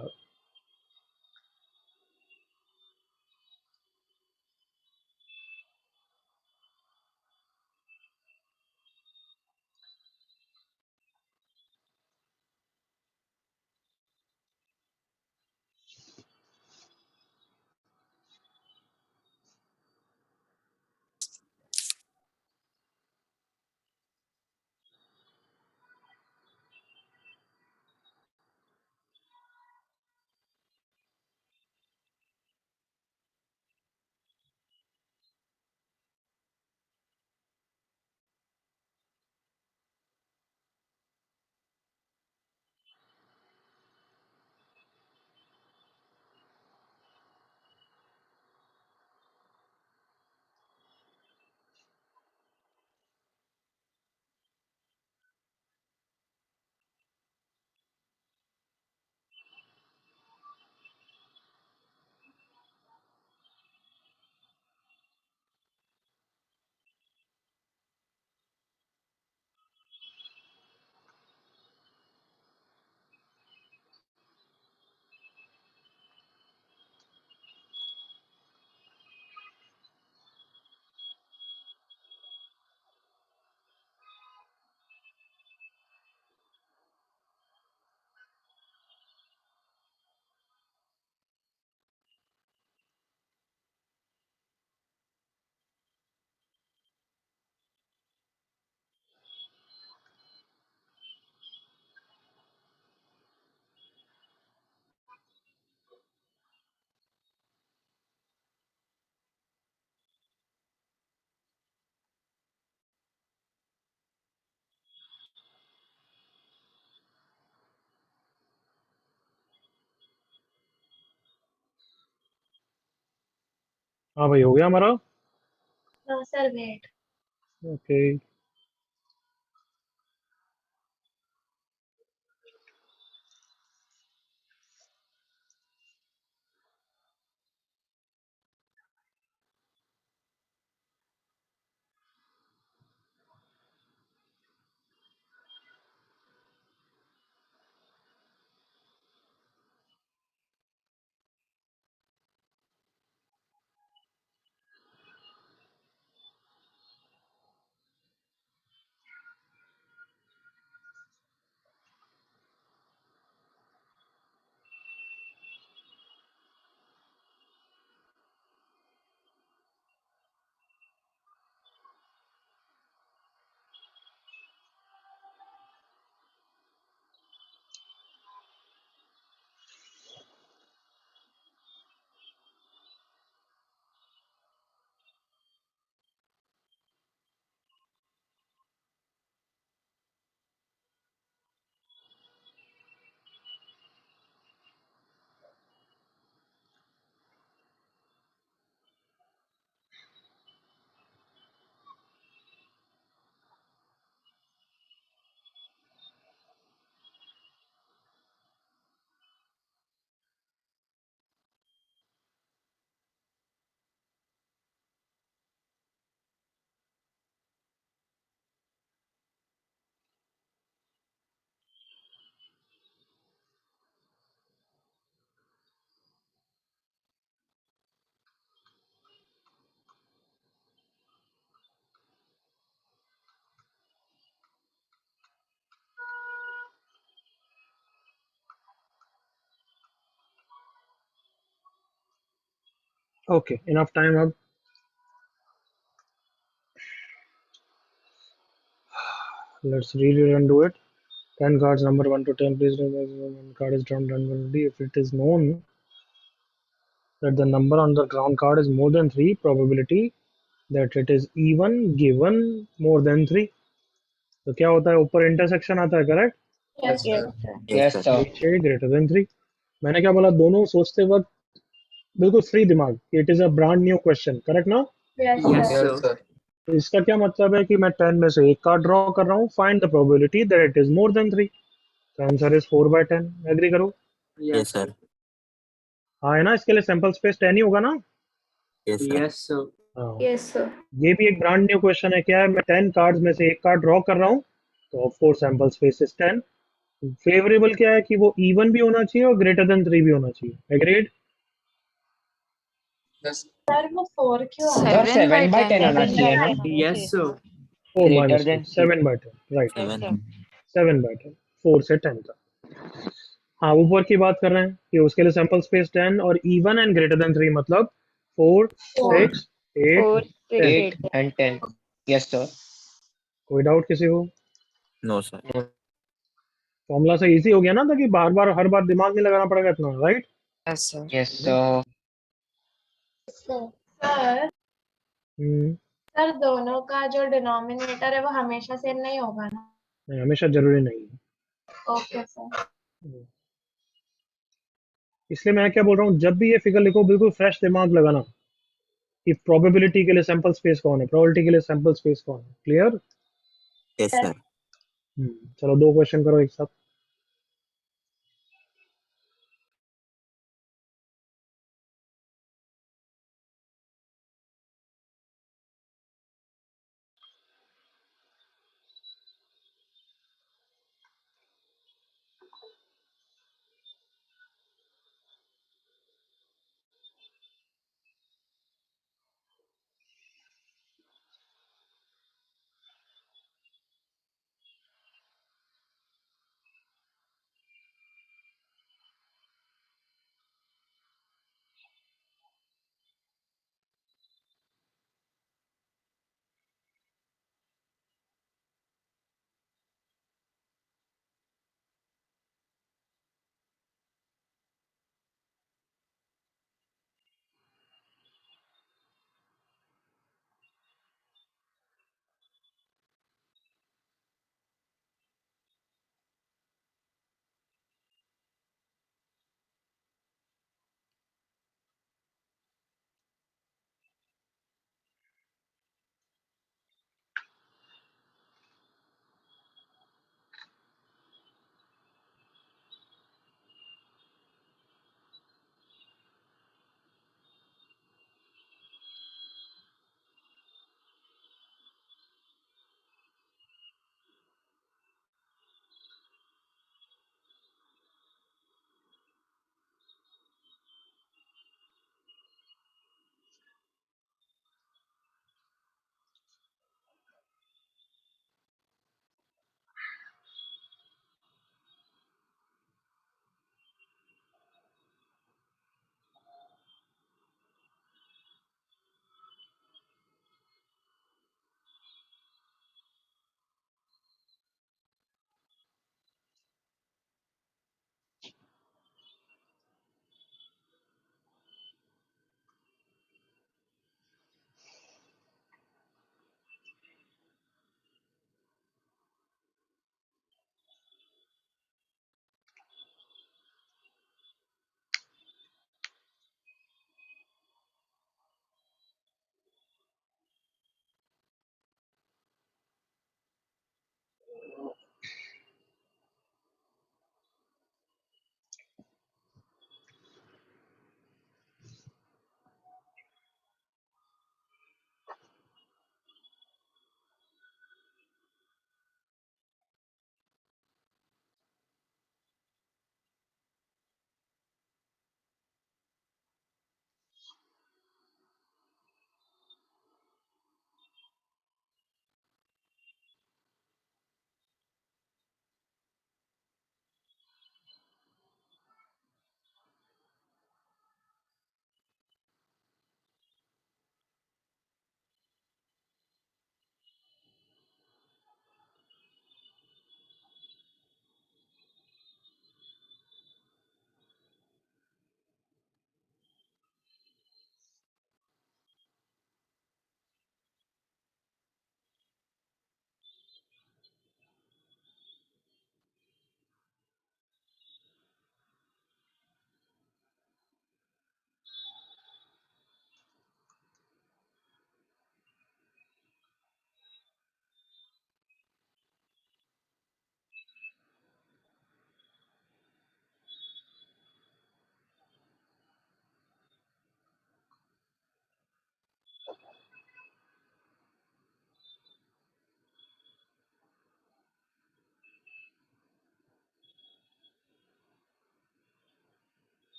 हाँ भाई, हो गया हमारा। No, sir, wait. Okay. Okay, enough time up. Let's really undo it. 10 cards, number 1 to 10. Please remember one card is drawn randomly. If it is known that the number on the drawn card is more than 3, probability that it is even given more than 3. तो क्या होता है, ऊपर intersection आता है, correct? Yes, Yes, sir. sir. Yes, sir. नीचे greater than 3. मैंने क्या बोला, दोनों सोचते वक्त बिल्कुल फ्री दिमाग. It is a brand new question, correct ना? Yes, Yes, sir. sir. तो इसका क्या मतलब है कि मैं 10 में से एक कार्ड ड्रॉ कर रहा हूँ. Find the probability that it is more than 3. तो आंसर इज 4/10. एग्री करो? Yes, sir. हाँ है ना, इसके लिए सैंपल स्पेस 10 ही होगा ना? Yes, sir. हाँ. Yes, sir. ये भी एक ब्रांड न्यू क्वेश्चन है. क्या है, मैं 10 कार्ड्स में से एक कार्ड ड्रॉ कर रहा हूँ, तो of course sample space is 10. Favourable क्या है कि वो इवन भी होना चाहिए और ग्रेटर देन 3 भी होना चाहिए. एग्रीड? सर वो 4 क्यों आ Sir, 7/10 7/10 होना 7 चाहिए by ना? 10 होना Yes, चाहिए, sir. sir. Oh my Greater mistake. than 3. 7/10, right. Yes, sir. 7/10, 4 से 10 तक. हाँ, ऊपर की बात कर रहे हैं कि उसके लिए सैंपल स्पेस 10 और इवन एंड ग्रेटर देन 3 मतलब 4, 4. 6, 8, 4, 6, 10. 8 8. and 10. Yes, sir. कोई डाउट किसी को? No sir. फॉर्मूला से इजी हो गया ना, था कि बार बार हर बार दिमाग नहीं लगाना पड़ेगा इतना, right? Yes, sir. Yes, sir. Sir sir दोनों का जो डिनोमिनेटर है वो हमेशा सेम नहीं होगा ना? नहीं, हमेशा जरूरी नहीं है. Okay sir. इसलिए मैं क्या बोल रहा हूँ, जब भी ये फिगर लिखो बिल्कुल फ्रेश दिमाग लगाना कि प्रोबेबिलिटी के लिए सैंपल स्पेस कौन है, प्रोबेबिलिटी के लिए सैंपल स्पेस कौन है. क्लियर? Yes sir. चलो 2 क्वेश्चन करो एक साथ.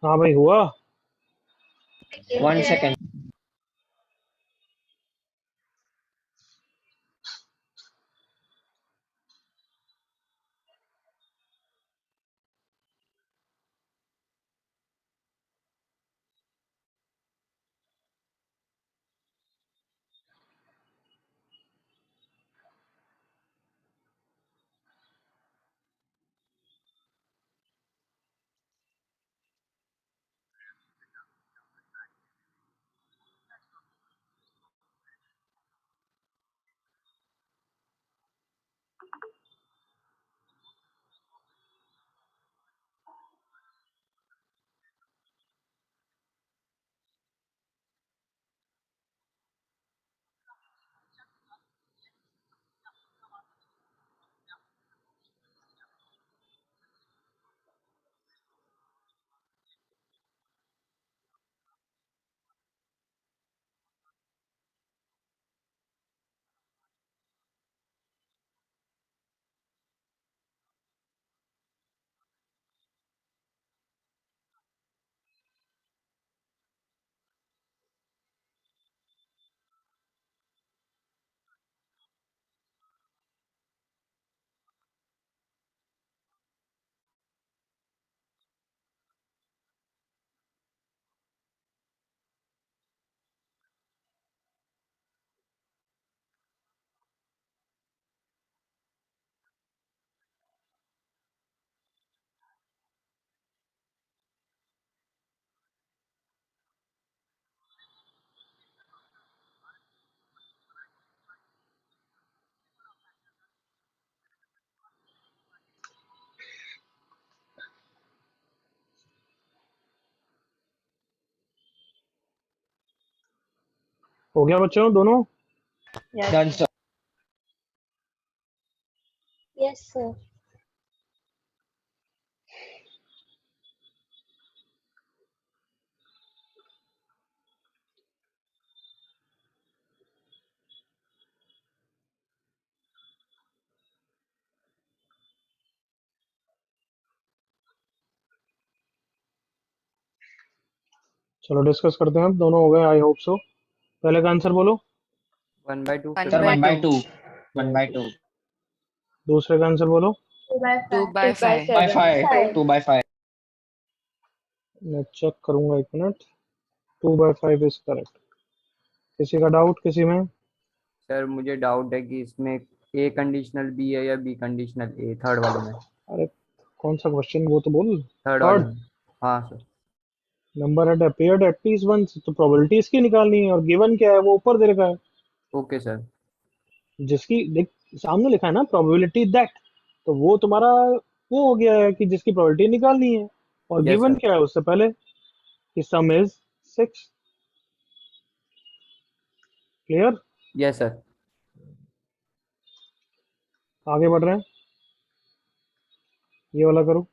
हाँ भाई हुआ। 1 second. हो गया बच्चों दोनों? Yes, Done, sir. sir. Yes, sir. चलो डिस्कस करते हैं, अब दोनों हो गए, आई होप सो। पहले का आंसर बोलो। 1/2 1 Sir, by 1 by 2. 2. 1/2. दूसरे का आंसर बोलो। 2/5. 2 by 5. 2/5. 2/5. मैं चेक करूंगा, एक मिनट। 2/5 is correct. किसी का डाउट किसी में? सर मुझे डाउट है कि इसमें ए कंडीशनल बी है या बी कंडीशनल ए, थर्ड वाले में। अरे कौन सा क्वेश्चन, वो तो बोल। थर्ड वाले थर्ड। में। हाँ sir. Number had appeared at least once, तो प्रोबेबिलिटी इसकी निकालनी है, और गिवन क्या है वो ऊपर दे रखा है। Okay sir. जिसकी देख सामने लिखा है ना, प्रोबेबिलिटी दैट, तो वो तुम्हारा वो हो गया है कि जिसकी प्रोबेबिलिटी निकालनी है। और यस गिवन सर। क्या है उससे पहले, कि सम इज 6। क्लियर? Yes sir. आगे बढ़ रहे हैं, ये वाला करो।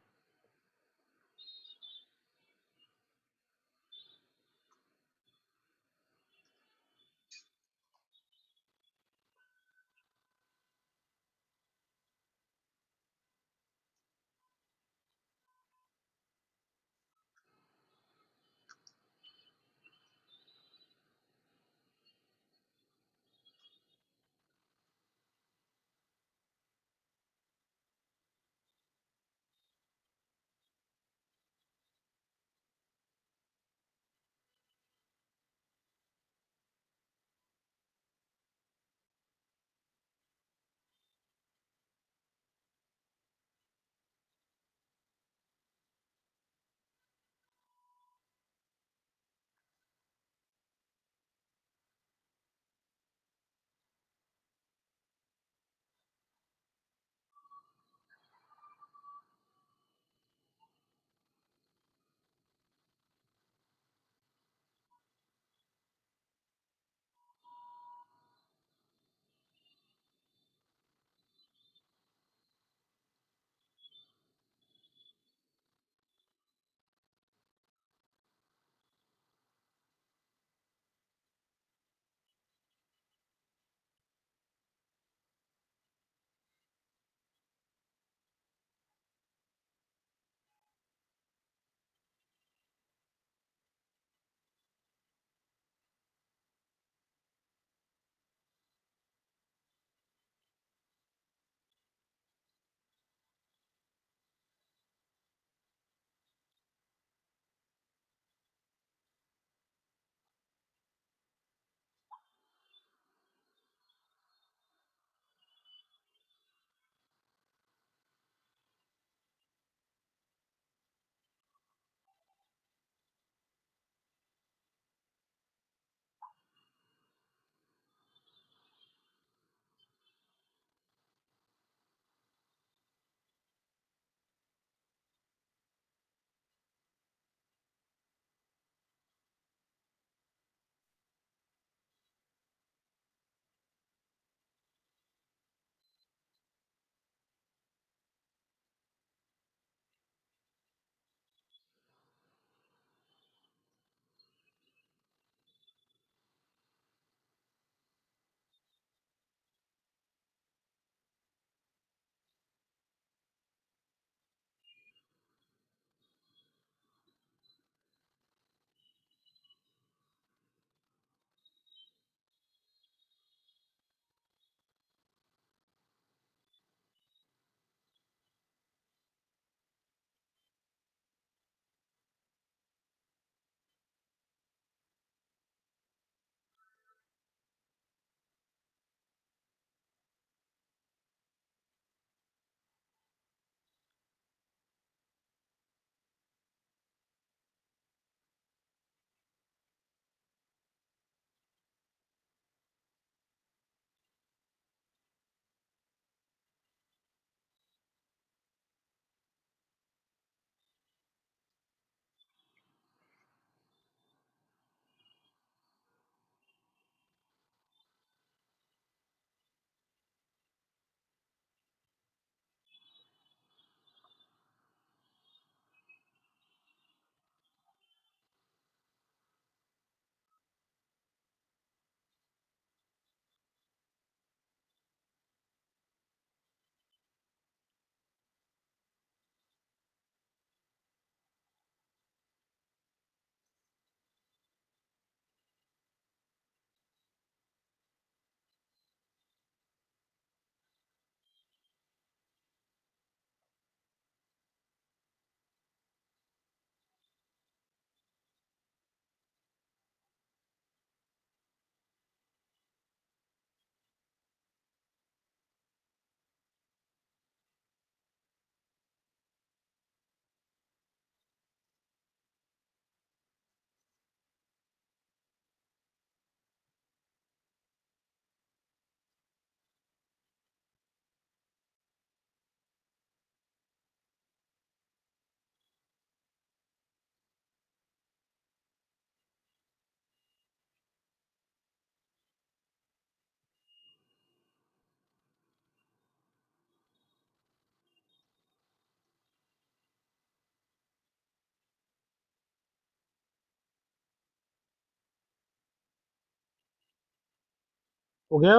हो गया?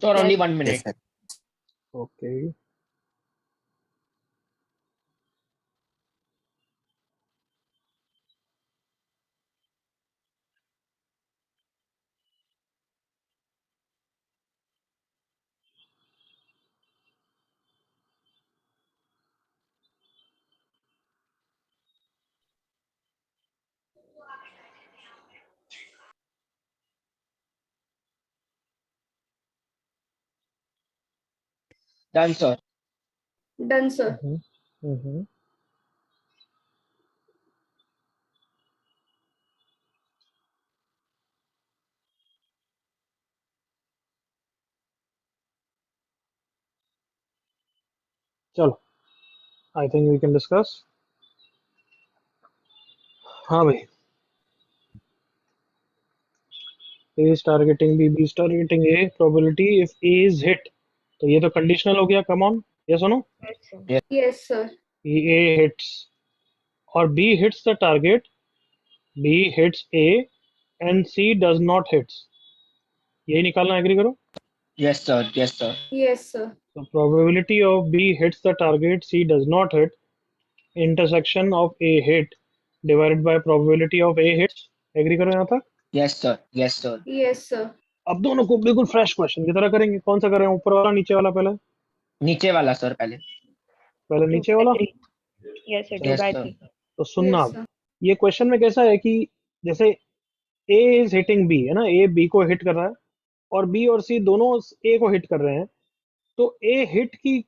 Sir, only Yes. 1 minute. Yes, sir. Okay, Done, sir. Done, sir. Hmm, चलो, I think we can discuss. हाँ भाई, A is targeting B, B is targeting A, probability if A is hit, तो ये तो कंडीशनल हो गया, come on, yes और no? Yes, sir. Yes, sir. A hits और B hits the target, B hits A and C does not hits, यही निकालना, agree करो? Yes, sir. Yes, sir. Yes, sir. So probability of B hits the target, C does not hit, intersection of A hit divided by probability of A hits, agree करो यहाँ तक? Yes, sir. Yes, sir. Yes, sir. अब दोनों को बिल्कुल fresh question की तरह करेंगे। कौन सा करें, ऊपर वाला नीचे वाला? पहले नीचे वाला सर पहले। पहले 2 नीचे by वाला। 3. Yes, sir. 2 Yes, by sir. 3. तो सुनना, Yes, अब sir. ये क्वेश्चन में कैसा है कि जैसे ए इज हिटिंग बी, है ना, ए बी को हिट कर रहा है और बी और सी दोनों ए को हिट कर रहे हैं, तो ए हिट की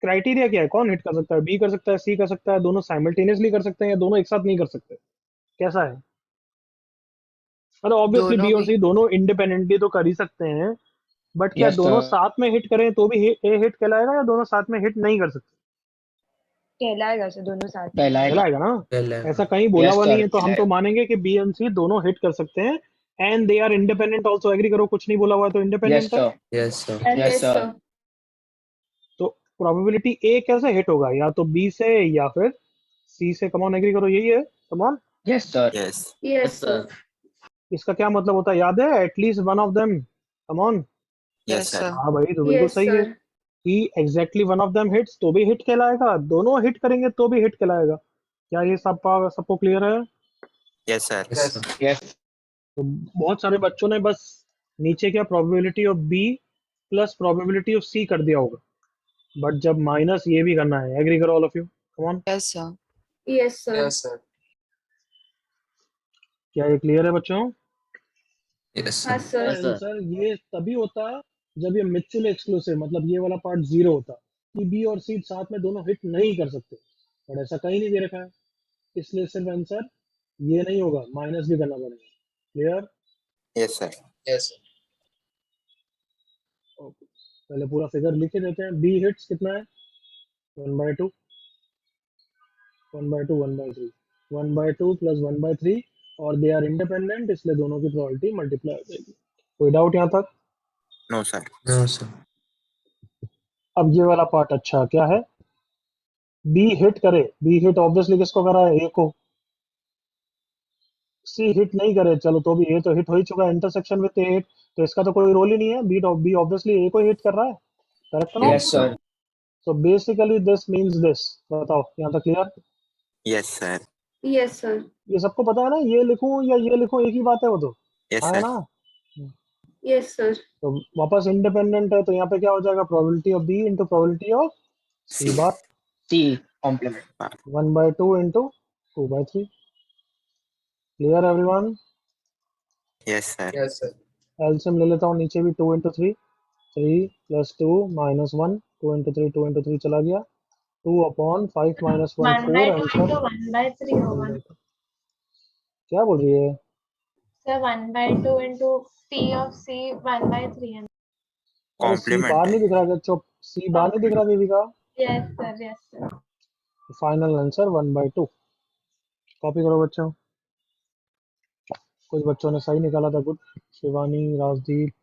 क्राइटेरिया क्या है? कौन हिट कर सकता है? बी कर सकता है, सी कर सकता है, दोनों साइमल्टेनियसली कर सकते हैं या दोनों एक साथ नहीं कर सकते? कैसा है? मतलब ऑब्वियसली बी दोनों और भी। सी दोनों इंडिपेंडेंटली तो कर ही सकते हैं, बट क्या Yes, दोनों sir. साथ में हिट करें तो भी ए हिट कहलाएगा या दोनों साथ में हिट नहीं कर सकते? कहलाएगा सर दोनों साथ में। कहलाएगा। कहलाएगा ना? पहले ऐसा कहीं बोला Yes, हुआ sir. नहीं है, तो हम तो कहलाएगा। मानेंगे कि बी एंड सी दोनों हिट कर सकते हैं and they are independent also, agree करो? कुछ नहीं बोला हुआ है तो Yes, इंडिपेंडेंट है। sir. Yes sir. Yes, Yes, sir. sir. तो प्रोबेबिलिटी ए कैसे हिट होगा? या तो बी से या फिर सी से। कमॉन, एग्री करो, यही है। Come on, Yes, sir. Yes. Yes, sir. इसका क्या मतलब होता है, याद है? At least one of them. Come on. Yes, sir. हाँ भाई, तो बिल्कुल Yes, सही है sir. कि exactly one of them hits तो भी हिट कहलाएगा, दोनों हिट करेंगे तो भी हिट कहलाएगा। क्या ये सबको क्लियर है? Yes, sir. Yes sir. Yes. तो बहुत सारे बच्चों ने बस नीचे क्या probability of B plus probability of C कर दिया होगा, बट जब माइनस ये भी करना है, एग्री करो all of you. Come on, yes sir. Yes, sir. Yes sir. क्या ये क्लियर है बच्चों? यस हाँ, सर। sir. आंसर ये तभी होता है जब ये म्यूचुअल एक्सक्लूसिव, मतलब ये वाला पार्ट जीरो होता, कि बी और सी साथ में दोनों हिट नहीं कर सकते, बट ऐसा कहीं नहीं दे रखा है, इसलिए सिर्फ आंसर ये नहीं होगा, माइनस भी करना पड़ेगा। Clear? Yes, sir. Yes sir. पहले पूरा फिगर लिख के देते हैं। बी हिट्स कितना है? 1/2, 1/2, 1/3, 1/2 प्लस 1/3, और दे आर इंडिपेंडेंट, इसलिए दोनों की प्रोबेबिलिटी मल्टीप्लाई हो जाएगी। कोई डाउट यहाँ तक? No, sir. No sir. अब ये वाला पार्ट अच्छा क्या है? बी हिट करे, बी हिट ऑब्वियसली किसको करा है? ए को। सी हिट नहीं करे, चलो तो भी ए तो हिट हो ही चुका है, इंटरसेक्शन विद ए हिट, तो इसका तो कोई रोल ही नहीं है, बी ऑब्वियसली ए को हिट कर रहा है, करेक्ट ना? Yes, sir. So basically this means this. बताओ यहाँ तक clear? Yes, sir. Yes, sir. ये सबको पता है ना? ये लिखूं या ये लिखूं, एक ही बात है वो तो। Yes, हाँ, है sir. ना? Yes, sir. तो वापस इंडिपेंडेंट है, तो यहाँ पे क्या हो जाएगा? Probability of B into probability of C C. Bar, C complement. 1/2 into 2/3। Clear everyone? Yes, sir. Yes sir. LCM ले लेता हूँ, नीचे भी 2 into 3, 3 plus 2 minus 1, 2 into 3, 2 into 3 चला गया, 2/5 माइनस 1, 4 1/2 आंसर into 1/3 होगा। 1/2। क्या बोल रही है? Sir, 1/2 into P of C 1/3 है। अरे सी Complement बार है। नहीं दिख रहा क्या? चुप, सी बार नहीं दिख रहा बेबी का? Yes, sir. Yes, sir. Final answer 1/2। Copy करो बच्चों। कुछ बच्चों ने सही निकाला था, गुड। शिवानी, राजदीप।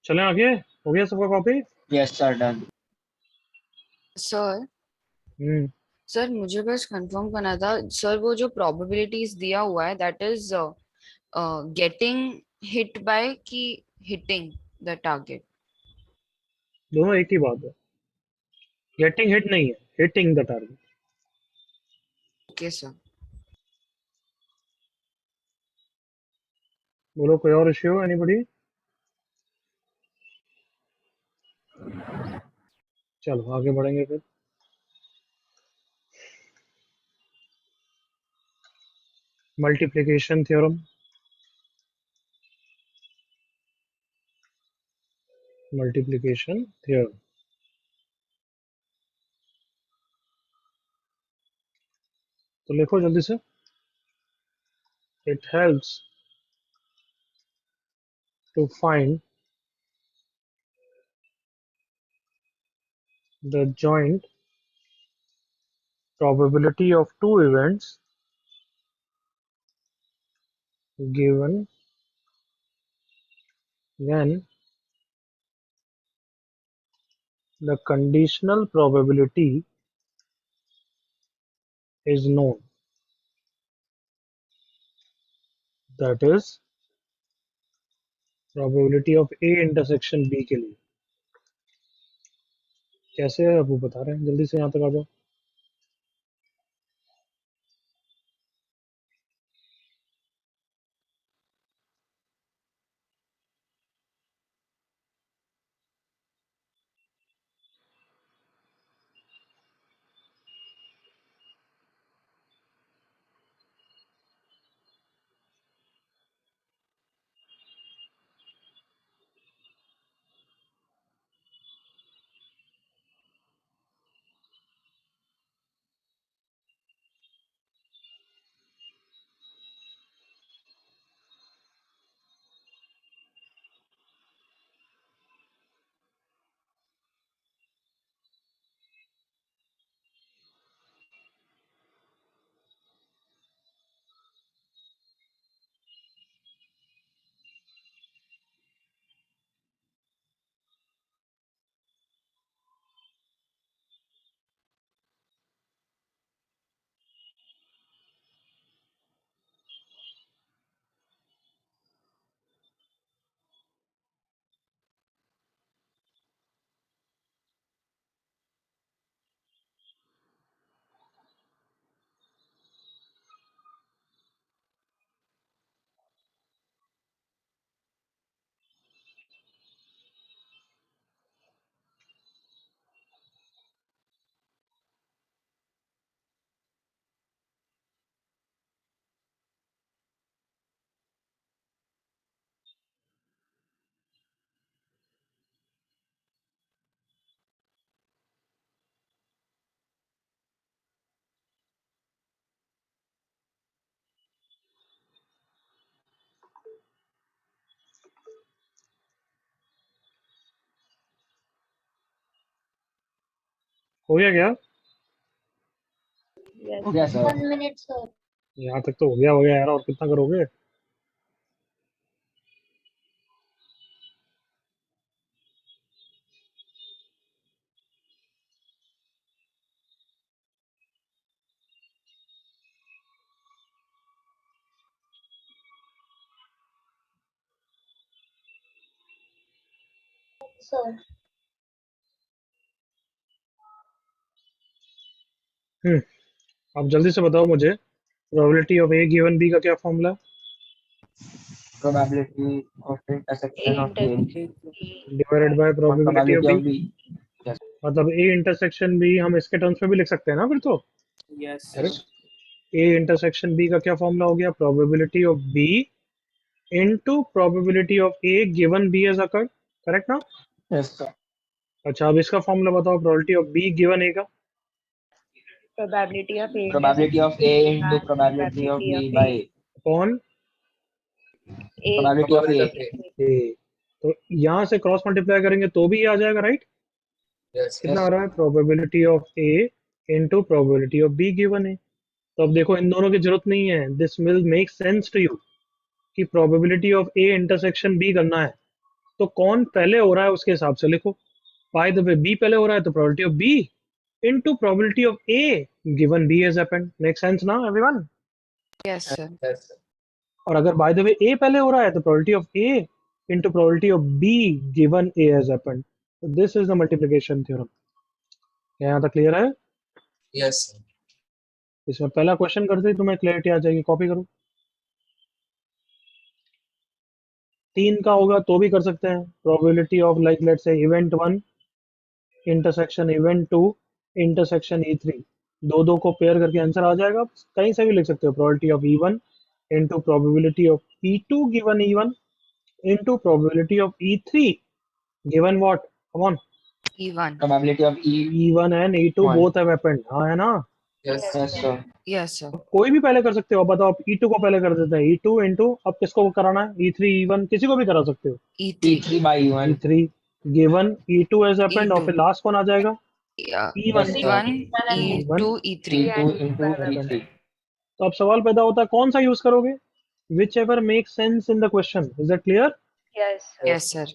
चलें आगे, हो गया सबका copy? Yes, sir. Done. Sir hmm sir मुझे बस कंफर्म करना था सर, वो जो प्रोबेबिलिटीज दिया हुआ है that is getting hit by की हिटिंग द टारगेट। दोनों एक ही बात है, गेटिंग हिट नहीं है, hitting the target. Okay sir. बोलो कोई और इश्यू, एनीबॉडी? चलो आगे बढ़ेंगे फिर। Multiplication theorem, multiplication theorem. तो लिखो जल्दी से। It helps to find the joint probability of two events given when the conditional probability is known, that is probability of A intersection B के लिए। कैसे है अब वो बता रहे हैं, जल्दी से यहाँ तक आ जाओ। हो गया क्या? हो गया सर। 1 minute sir. यहाँ तक तो हो गया यार, और कितना करोगे? Sir. अब जल्दी से बताओ मुझे, probability of A given B का क्या formula? Probability of A intersection of A intersection divided by और probability of probability B. of B. Yes. मतलब ए इंटरसेक्शन बी हम इसके टर्म्स में भी लिख सकते हैं ना फिर तो। Yes. ए इंटरसेक्शन बी का क्या फॉर्मूला हो गया? Probability of B into probability of A given B as occurred, correct ना? Yes, sir. अच्छा अब इसका फॉर्मूला बताओ, probability of B given A का। probability of A Probability of A intersection into by probability of B by कौन? A probability of A. ए। तो यहाँ से क्रॉस मल्टीप्लाई करेंगे तो भी ये आ जाएगा, राइट? Yes. कितना आ रहा है? Probability of A into probability of B given है। तो अब देखो इन दोनों की जरूरत नहीं है, this will make sense to you कि probability of A intersection B करना है। तो कौन पहले हो रहा है उसके हिसाब से लिखो। बाय द वे बी पहले हो रहा है तो probability of B into probability of A given B has happened. Make sense ना everyone? Yes, sir. Yes, sir. और अगर बाय द वे ए पहले हो रहा है तो probability of A into probability of B given A has happened. So this is the multiplication theorem। क्या यहाँ तक क्लियर है? Yes, sir. इसमें पहला क्वेश्चन करते ही तुम्हें क्लैरिटी आ जाएगी। कॉपी करो। 3 का होगा तो भी कर सकते हैं। Probability of like let's say event 1 intersection event 2 intersection E3, दो दो को पेयर करके आंसर आ जाएगा। कहीं से भी लिख सकते हो। Probability of E1 into probability of E2 given E1 into probability of E3 given what? Come on. E1. Probability of E. E1 and E2 One. Both have happened. हाँ है ना? Yes, yes, sir. Yes, sir. कोई भी पहले कर सकते हो। अब बताओ, आप E2 को पहले कर देते हैं। E2 इंटू अब किसको कराना है? E3 E1 किसी को भी करा सकते हो। E3. E3 by E1. E3 given E2 has happened और E2. फिर लास्ट कौन आ जाएगा? Yeah. E1 Yes, sir. E1, E1 E2, E3. E2 into E3. तो अब सवाल पैदा होता है कौन सा यूज करोगे? Which ever make sense in the question. Is that clear? Yes, sir. Yes, sir.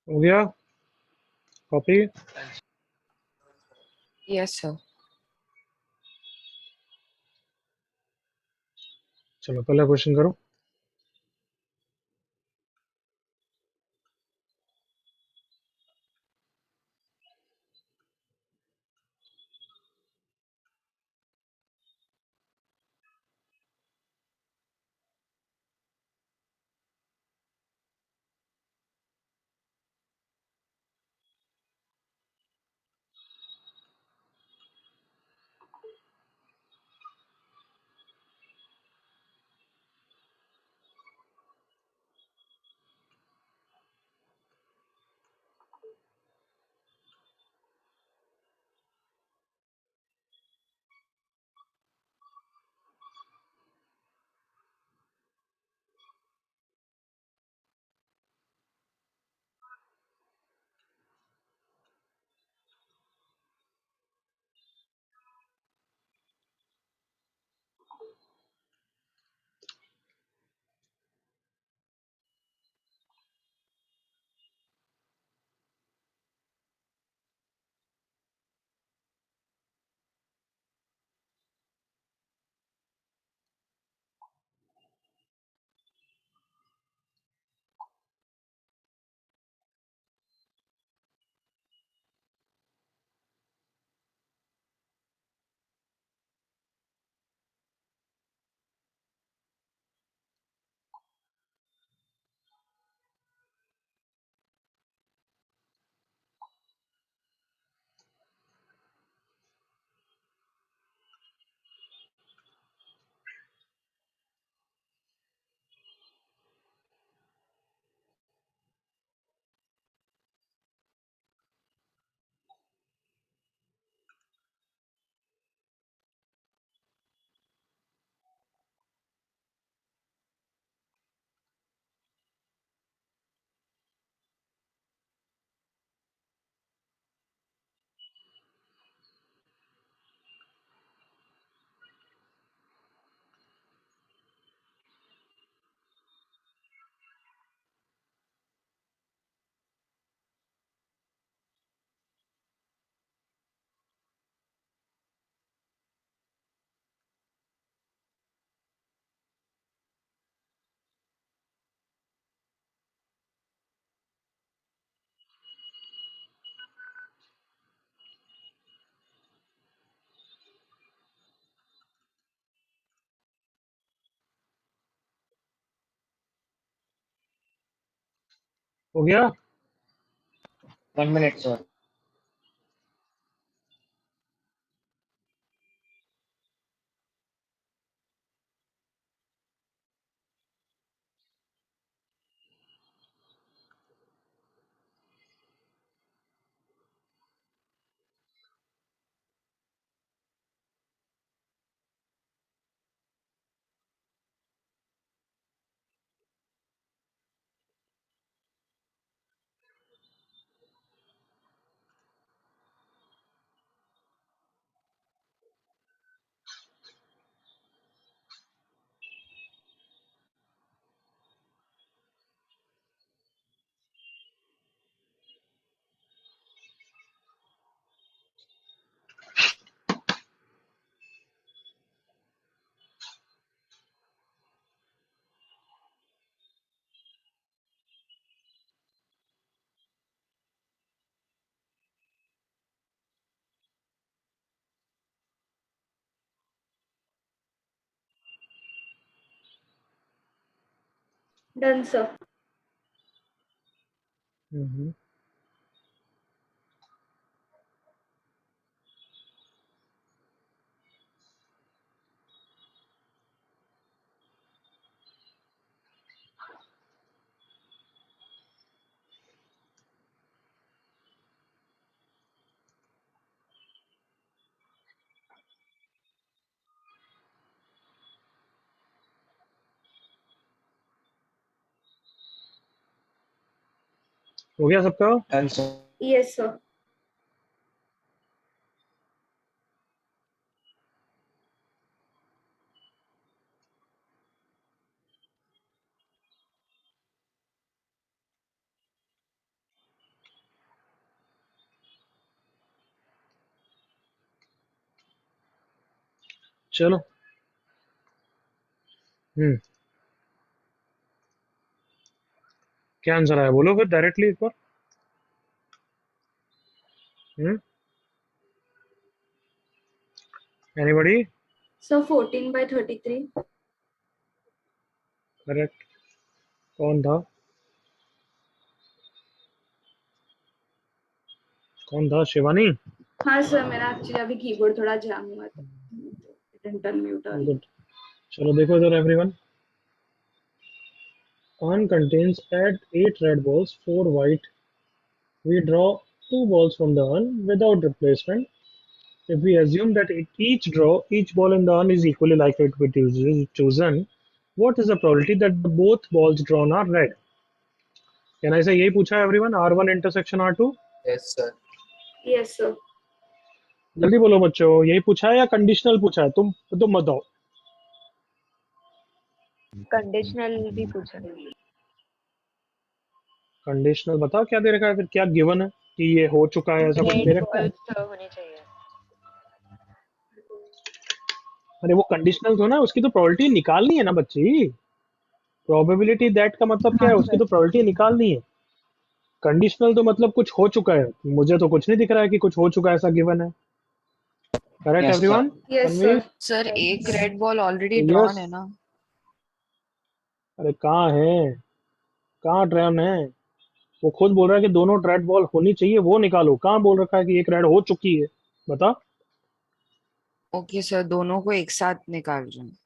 हो गया? कॉपी। Yes, sir. चलो पहला क्वेश्चन करो। हो गया? 1 minute, sir. Done, sir. हम्म, हो गया सबका? Done, sir. Yes, sir. चलो। क्या आंसर आया बोलो फिर डायरेक्टली एक बार। एनीबॉडी? Sir, 14/33. करेक्ट। कौन था? कौन था? शिवानी? हाँ सर, मेरा एक्चुअली अभी कीबोर्ड थोड़ा जैम हुआ था, इंटर म्यूट हो गुड। चलो देखो इधर everyone. On contains add 8 red balls, 4 white. We draw 2 balls from the urn without replacement. If we assume that each ball in the urn is equally likely to be chosen, what is the probability that both balls drawn are red? Can I say यही पूछा है everyone? R1 intersection R2? Yes, sir. Yes, sir. जल्दी बोलो बच्चों, यही पूछा है या कंडीशनल पूछा है? तुम बताओ। कंडीशनल भी पूछा। कंडीशनल बता क्या दे रखा है, फिर क्या गिवन है कि ये हो चुका है, ऐसा कुछ दे रेड रखा है? बॉल्स होने चाहिए। अरे वो कंडीशनल तो ना, उसकी तो प्रोबेबिलिटी निकालनी है ना बच्ची। प्रोबेबिलिटी दैट का मतलब क्या है? उसकी तो प्रोबेबिलिटी निकालनी है। कंडीशनल तो मतलब कुछ हो चुका है। मुझे तो कुछ नहीं दिख रहा है कि कुछ हो चुका है, ऐसा गिवन है। Correct Yes, sir. Everyone? Yes, sir. Sir एक red ball already Yes. Drawn है ना। अरे कहाँ है, कहाँ ड्रैम है? वो खुद बोल रहा है कि दोनों रेड बॉल होनी चाहिए, वो निकालो। कहाँ बोल रखा है कि एक रेड हो चुकी है? बता। ओके सर, दोनों को एक साथ निकाल रहे हैं।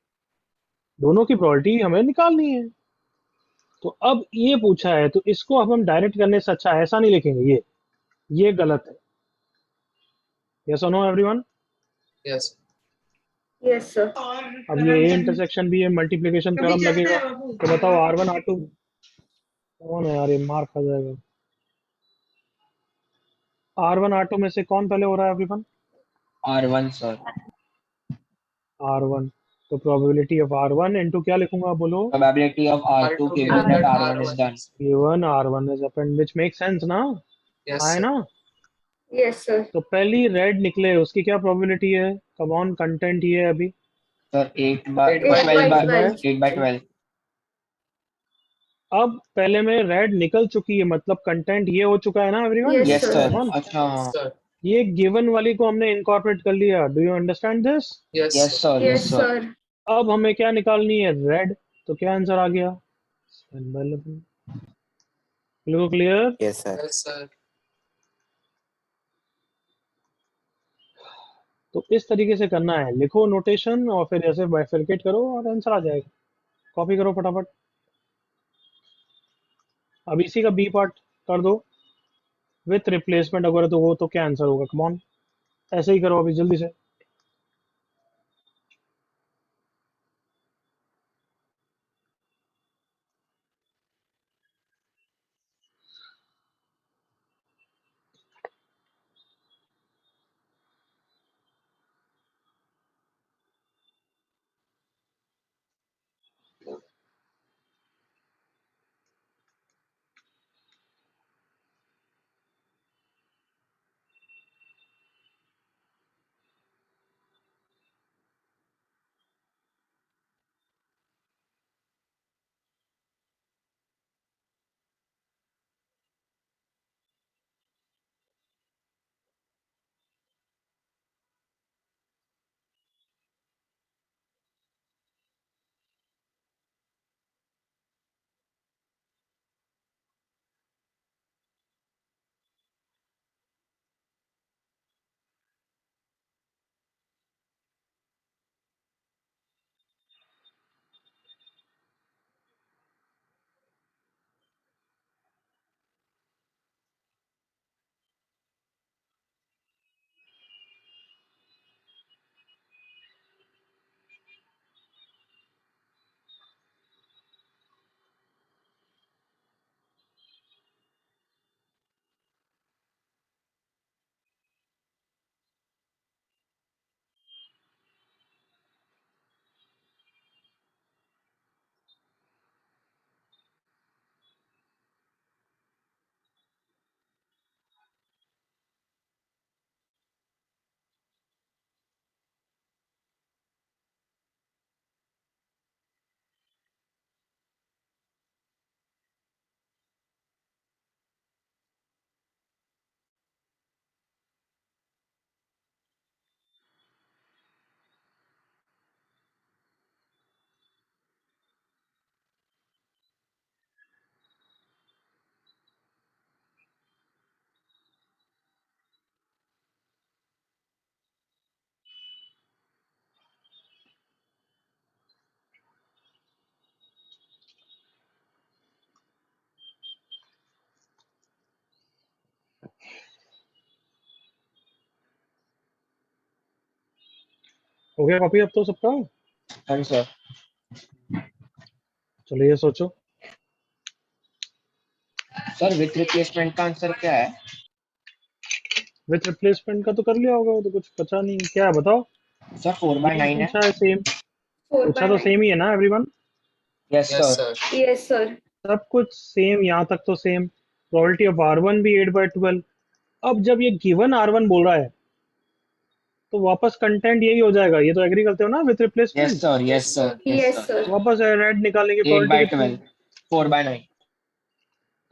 दोनों की प्रोबेबिलिटी हमें निकालनी है। तो अब ये पूछा है, तो इसको अब हम डायरेक्ट करने से अच्छा ऐसा नहीं लिखेंगे, ये गलत है। यस और no everyone? Yes. Yes, sir. अब ये ए इंटरसेक्शन भी है, मल्टीप्लिकेशन थ्योरम लगेगा। तो बताओ R1 R2 कौन है यार, ये मार खा जाएगा। R1 R2 में से कौन पहले हो रहा है एवरीवन? R1, sir. R1। तो प्रोबेबिलिटी ऑफ R1 इनटू क्या लिखूंगा बोलो? Probability of R2 given that R1 is done. given R1 is happened, which makes sense ना? Yes, है sir. ना? Yes, sir. तो पहली रेड निकले, उसकी क्या प्रोबेबिलिटी है? कम ऑन, कंटेंट ये है अभी। Sir, 8 by 8 by 12 by 12. 8 by 12. अब पहले में रेड निकल चुकी है, मतलब कंटेंट ये हो चुका है ना everyone? Yes, Yes, sir. sir. Come on. अच्छा। Sir. ये गिवन वाली को हमने इनकॉर्पोरेट कर लिया। Do you understand this? Yes, Yes, sir. sir. Yes, Yes, sir. sir. अब हमें क्या निकालनी है? रेड। तो क्या आंसर आ गया? बिल्कुल clear? Yes, sir. Yes, sir. तो इस तरीके से करना है, लिखो नोटेशन और फिर ऐसे बाइफरकेट करो और आंसर आ जाएगा। कॉपी करो फटाफट। अब इसी का बी पार्ट कर दो विथ रिप्लेसमेंट, अगर तो वो तो क्या आंसर होगा, कम ऑन ऐसे ही करो अभी जल्दी से। हो गया कॉपी अब तो सबका? हाँ सर। चलो ये सोचो। सर विथ रिप्लेसमेंट का आंसर क्या है? विथ रिप्लेसमेंट का तो कर लिया होगा, वो तो कुछ बचा नहीं, क्या है बताओ। सर 4/9 है। पूछा है सेम, पूछा तो 4/9। सेम ही है ना everyone. Yes Yes, sir. sir. Yes sir. सब कुछ सेम, यहाँ तक तो सेम। प्रोबेबिलिटी ऑफ R1 भी 8/12। अब जब ये गिवन R1 बोल रहा है तो वापस कंटेंट यही हो जाएगा, ये तो एग्री करते हो ना with yes replacement. Sir. Yes, yes sir. sir. Yes yes sir. Sir. वापस रेड निकालने की एट प्रोबेबिलिटी बाई कितनी? 12 4/9।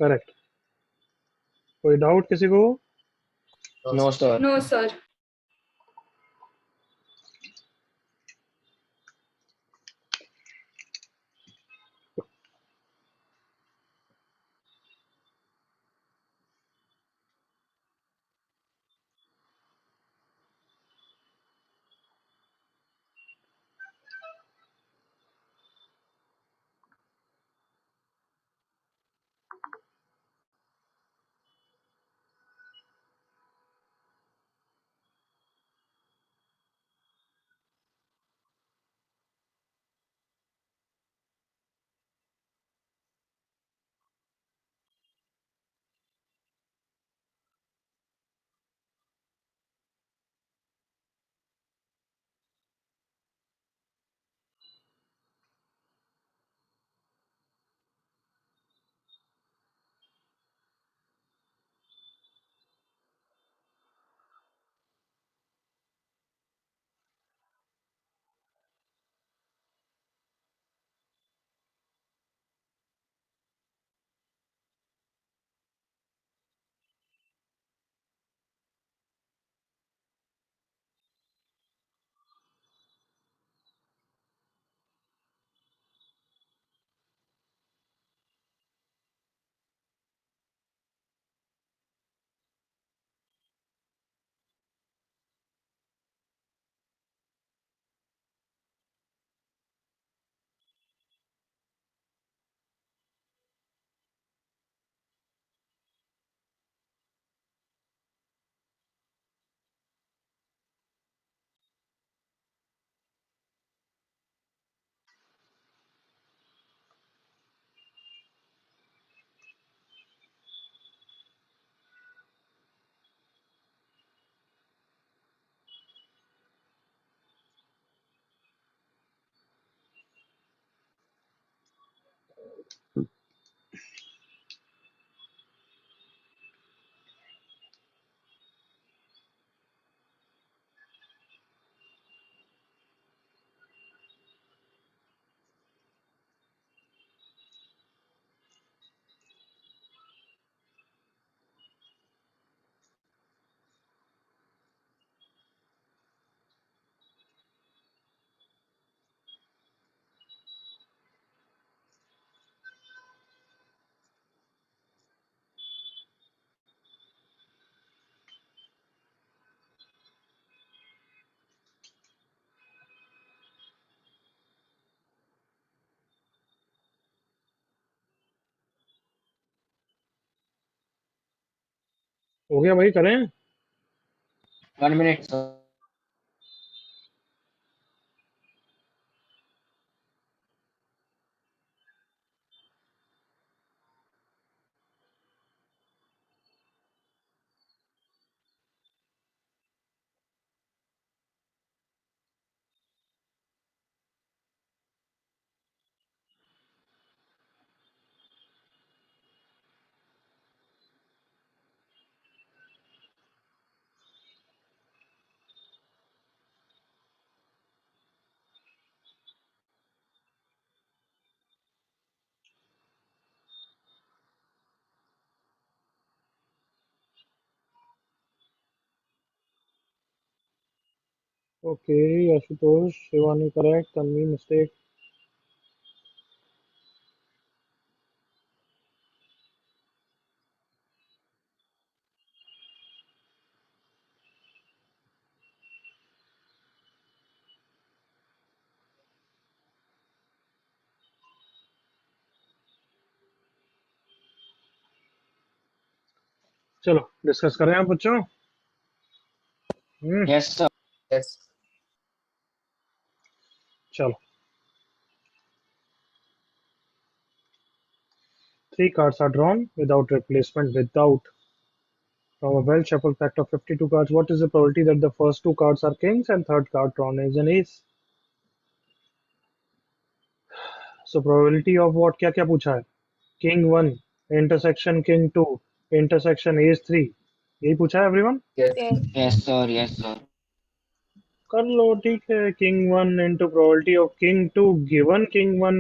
करेक्ट। कोई डाउट किसी को? No, no sir. Sir. No sir. हो गया भाई, करें? 1 minute, sir. Okay, Ashutosh, Shivani correct, Tanvi mistake. चलो डिस्कस करें आप बच्चों। Yes, sir. Yes. चलो, 3 cards are drawn without replacement from a well shuffled pack of 52 cards. What is the probability that the first 2 cards are kings and third card drawn is an ace? So probability of what, क्या क्या पूछा है? King 1 intersection King 2 intersection ace 3, यही पूछा है everyone? Yes. Yes. Yes, sir. Yes, sir. कर लो, ठीक है। King 1 into probability of King 2 given King 1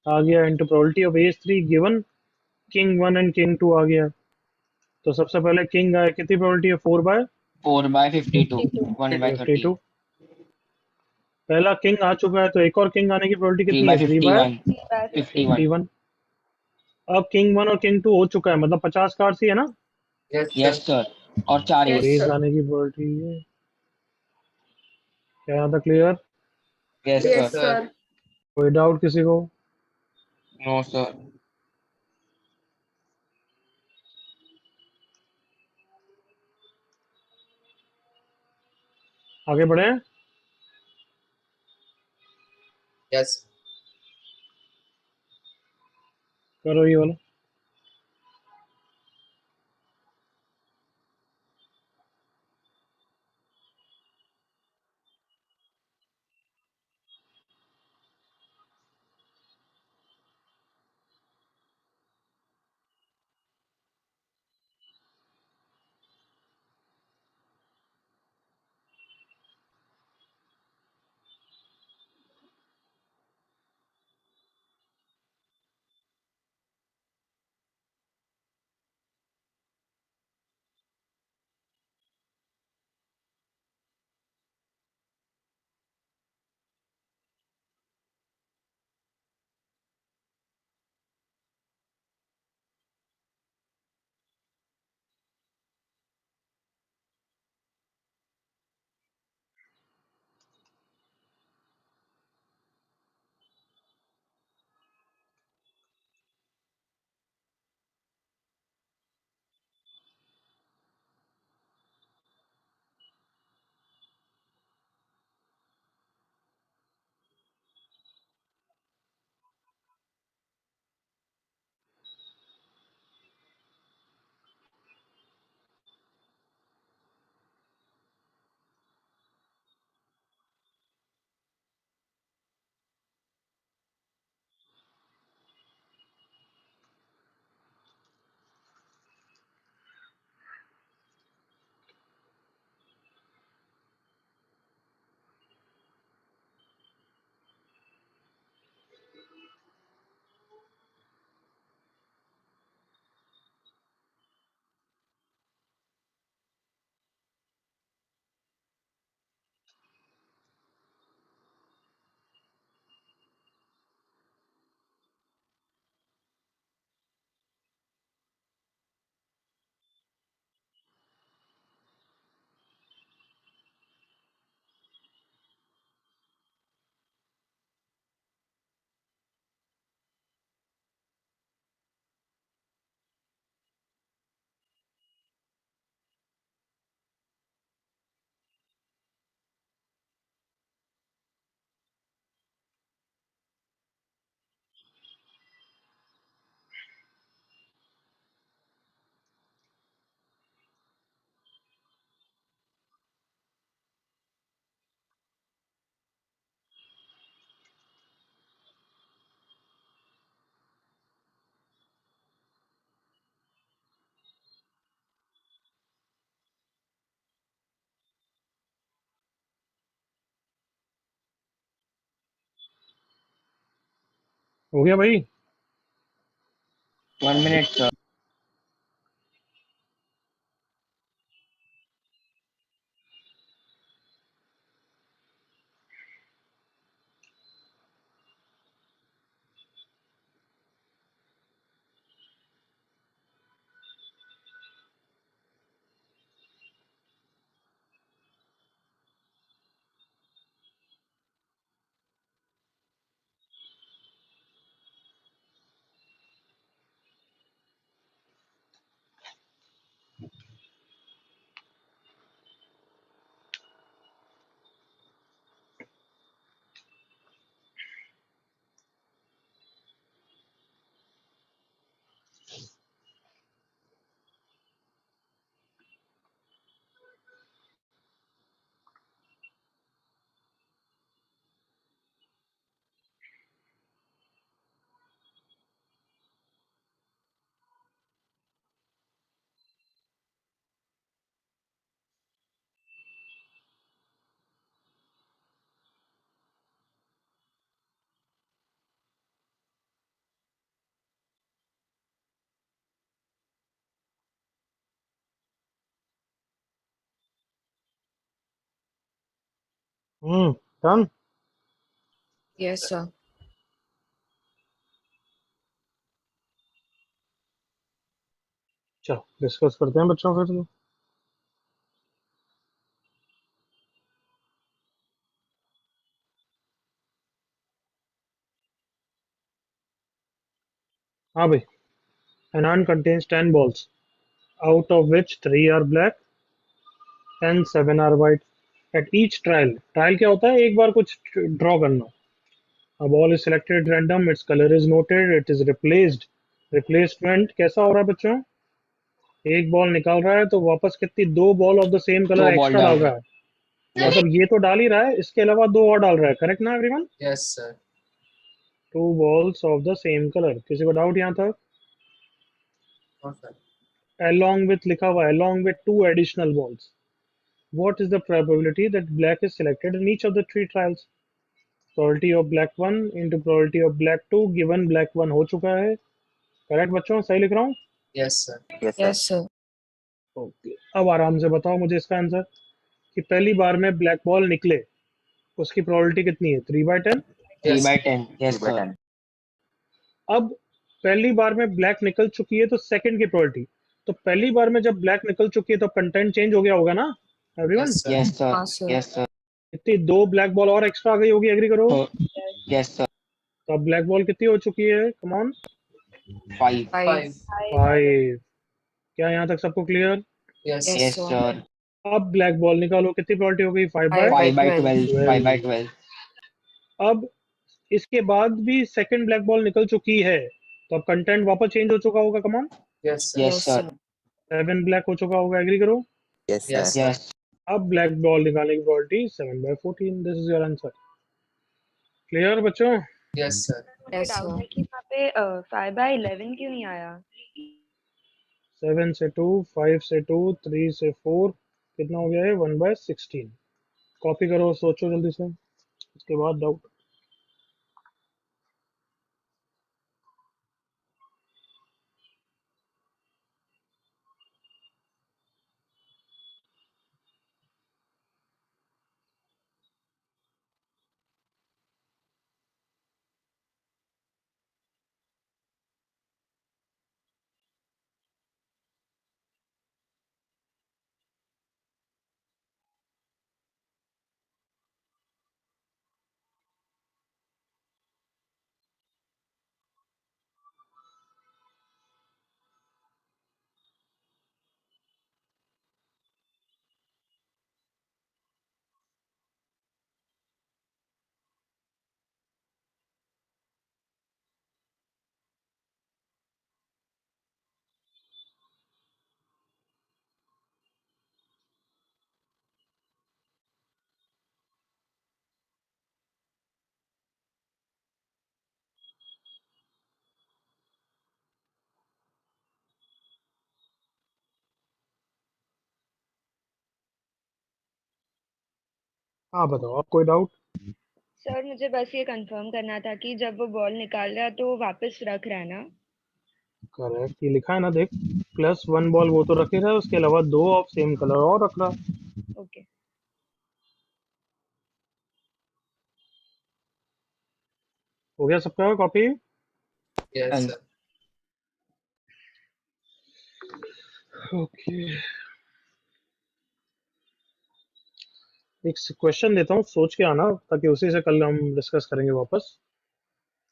आ गया, into probability of ace 3 given King 1 and King 2 आ गया। तो सबसे पहले King आया, कितनी probability है? 4 by 4 by 52. 52. 1 by 30. 52। पहला किंग आ चुका है, तो एक और किंग आने की प्रोबेबिलिटी 3 कितनी by है? 3 बाय 51. 3 by 51. 51। अब किंग 1 और किंग 2 हो चुका है, मतलब 50 कार्ड्स ही है ना। Yes, sir. Yes, sir. और 4 Yes, और ace. S sir. आने की प्रोबेबिलिटी है। क्या यहाँ तक clear? Yes, Yes, Yes, sir. sir. sir. कोई डाउट किसी को? No, sir. आगे बढ़े? Yes. करो ये वाला। हो गया भाई? 1 minute, sir. Done. Yes, sir. चलो डिस्कस करते हैं बच्चों फिर तो। हाँ भाई, an hand contains 10 balls, out of which 3 are black and 7 are white. At each trial, trial क्या होता है? एक बार कुछ ड्रॉ करना। A ball is selected at random, its color is noted, it is replaced. Replacement कैसा हो रहा है बच्चों? एक बॉल निकाल रहा है तो वापस कितनी, 2 ball of the same colour 2 ball extra डाल डाल रहा है। Yes. मतलब ये तो डाल ही रहा है, इसके अलावा 2 और डाल रहा है। करेक्ट ना everyone? Yes, sir. 2 balls of the same color। किसी को डाउट यहाँ तक? No, sir. Along with लिखा हुआ है, along with 2 additional balls. What is the probability that black is selected in each of the 3 trials? Probability of black 1 into probability of black 2 given black 1 हो चुका है। Correct बच्चों? सही लिख रहा हूँ? Yes, sir. Yes, sir. Yes, sir. Okay, अब आराम से बताओ मुझे इसका आंसर कि पहली बार में ब्लैक बॉल निकले उसकी probability कितनी है? 3/10। 3 Yes. by 10. Yes, 3 by sir. 10. अब पहली बार में ब्लैक निकल चुकी है तो सेकंड की probability, तो पहली बार में जब ब्लैक निकल चुकी है तो कंटेंट चेंज हो गया होगा ना everyone? Yes, sir. Yes, sir. हाँ, sir. Yes, sir. इतनी 2 ब्लैक बॉल और एक्स्ट्रा आ गई होगी, एग्री करो? So, yes, sir. तो अब ब्लैक बॉल कितनी हो चुकी है? Come on. 5. 5. 5। क्या यहाँ तक सबको clear? Yes. Yes, Yes, sir. sir. अब ब्लैक बॉल निकालो, कितनी probability हो गई? 5 by 5 by 5 by 12. 12। 5 by 12. अब इसके बाद भी सेकंड ब्लैक बॉल निकल चुकी है तो अब कंटेंट वापस चेंज हो चुका होगा। कम on. Yes, sir. Yes, Yes, sir. sir. 7 black हो चुका होगा, एग्री करो? Yes, sir. Yes, sir. Yes. अब ब्लैक बॉल निकालने की probability 7 by 14। This is your answer. Clear बच्चों? Yes, sir. मुझे Yes, डाउट sir. है कि वहाँ पे 5/11 क्यों नहीं आया? 7 से 2, 5 से 2, 3 से 4, कितना हो गया है? 1 by 16। कॉपी करो, सोचो जल्दी से, उसके बाद डाउट। हाँ बताओ, आप कोई डाउट? सर मुझे बस ये कंफर्म करना था कि जब वो बॉल निकाल रहा तो वापस रख रहा है ना? करेक्ट, ये लिखा है ना देख, +1 बॉल वो तो रख ही रहा है, उसके अलावा 2 ऑफ सेम कलर और रख रहा है। ओके। हो गया सबका copy? Yes, And- sir. Okay, एक क्वेश्चन देता हूँ, सोच के आना, ताकि उसी से कल हम डिस्कस करेंगे वापस।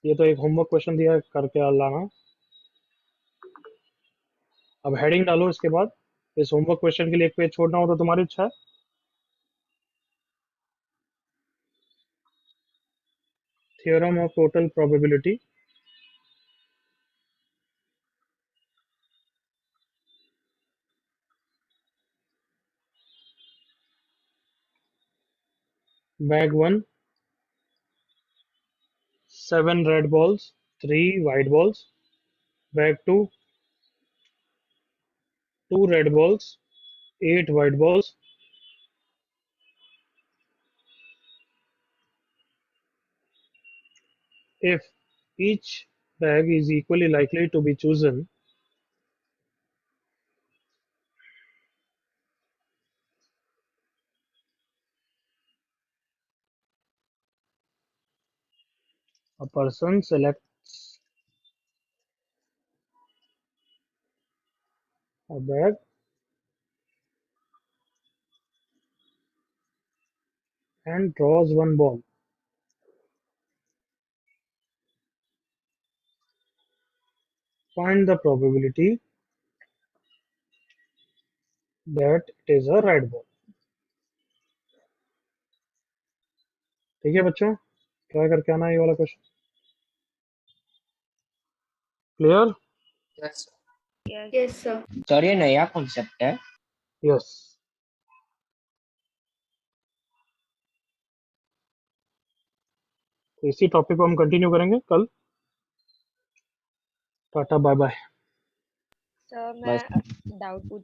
ये तो एक होमवर्क क्वेश्चन दिया है, करके लाना। अब हेडिंग डालो इसके बाद। इस होमवर्क क्वेश्चन के लिए एक पेज छोड़ना हो तो तुम्हारी इच्छा है। Theorem of total probability. Bag 1, 7 red balls, 3 white balls. Bag 2, 2 red balls, 8 white balls. If each bag is equally likely to be chosen, a person selects a bag and draws one ball. Find the probability that it is a red ball. ठीक है बच्चों, try करके आना ये वाला question. Clear? Yes, sir. Yes, sir. Sir ये नया concept है? यस। तो इसी टॉपिक को हम कंटिन्यू करेंगे कल। Tata bye bye. सर बस मैं डाउट पूछ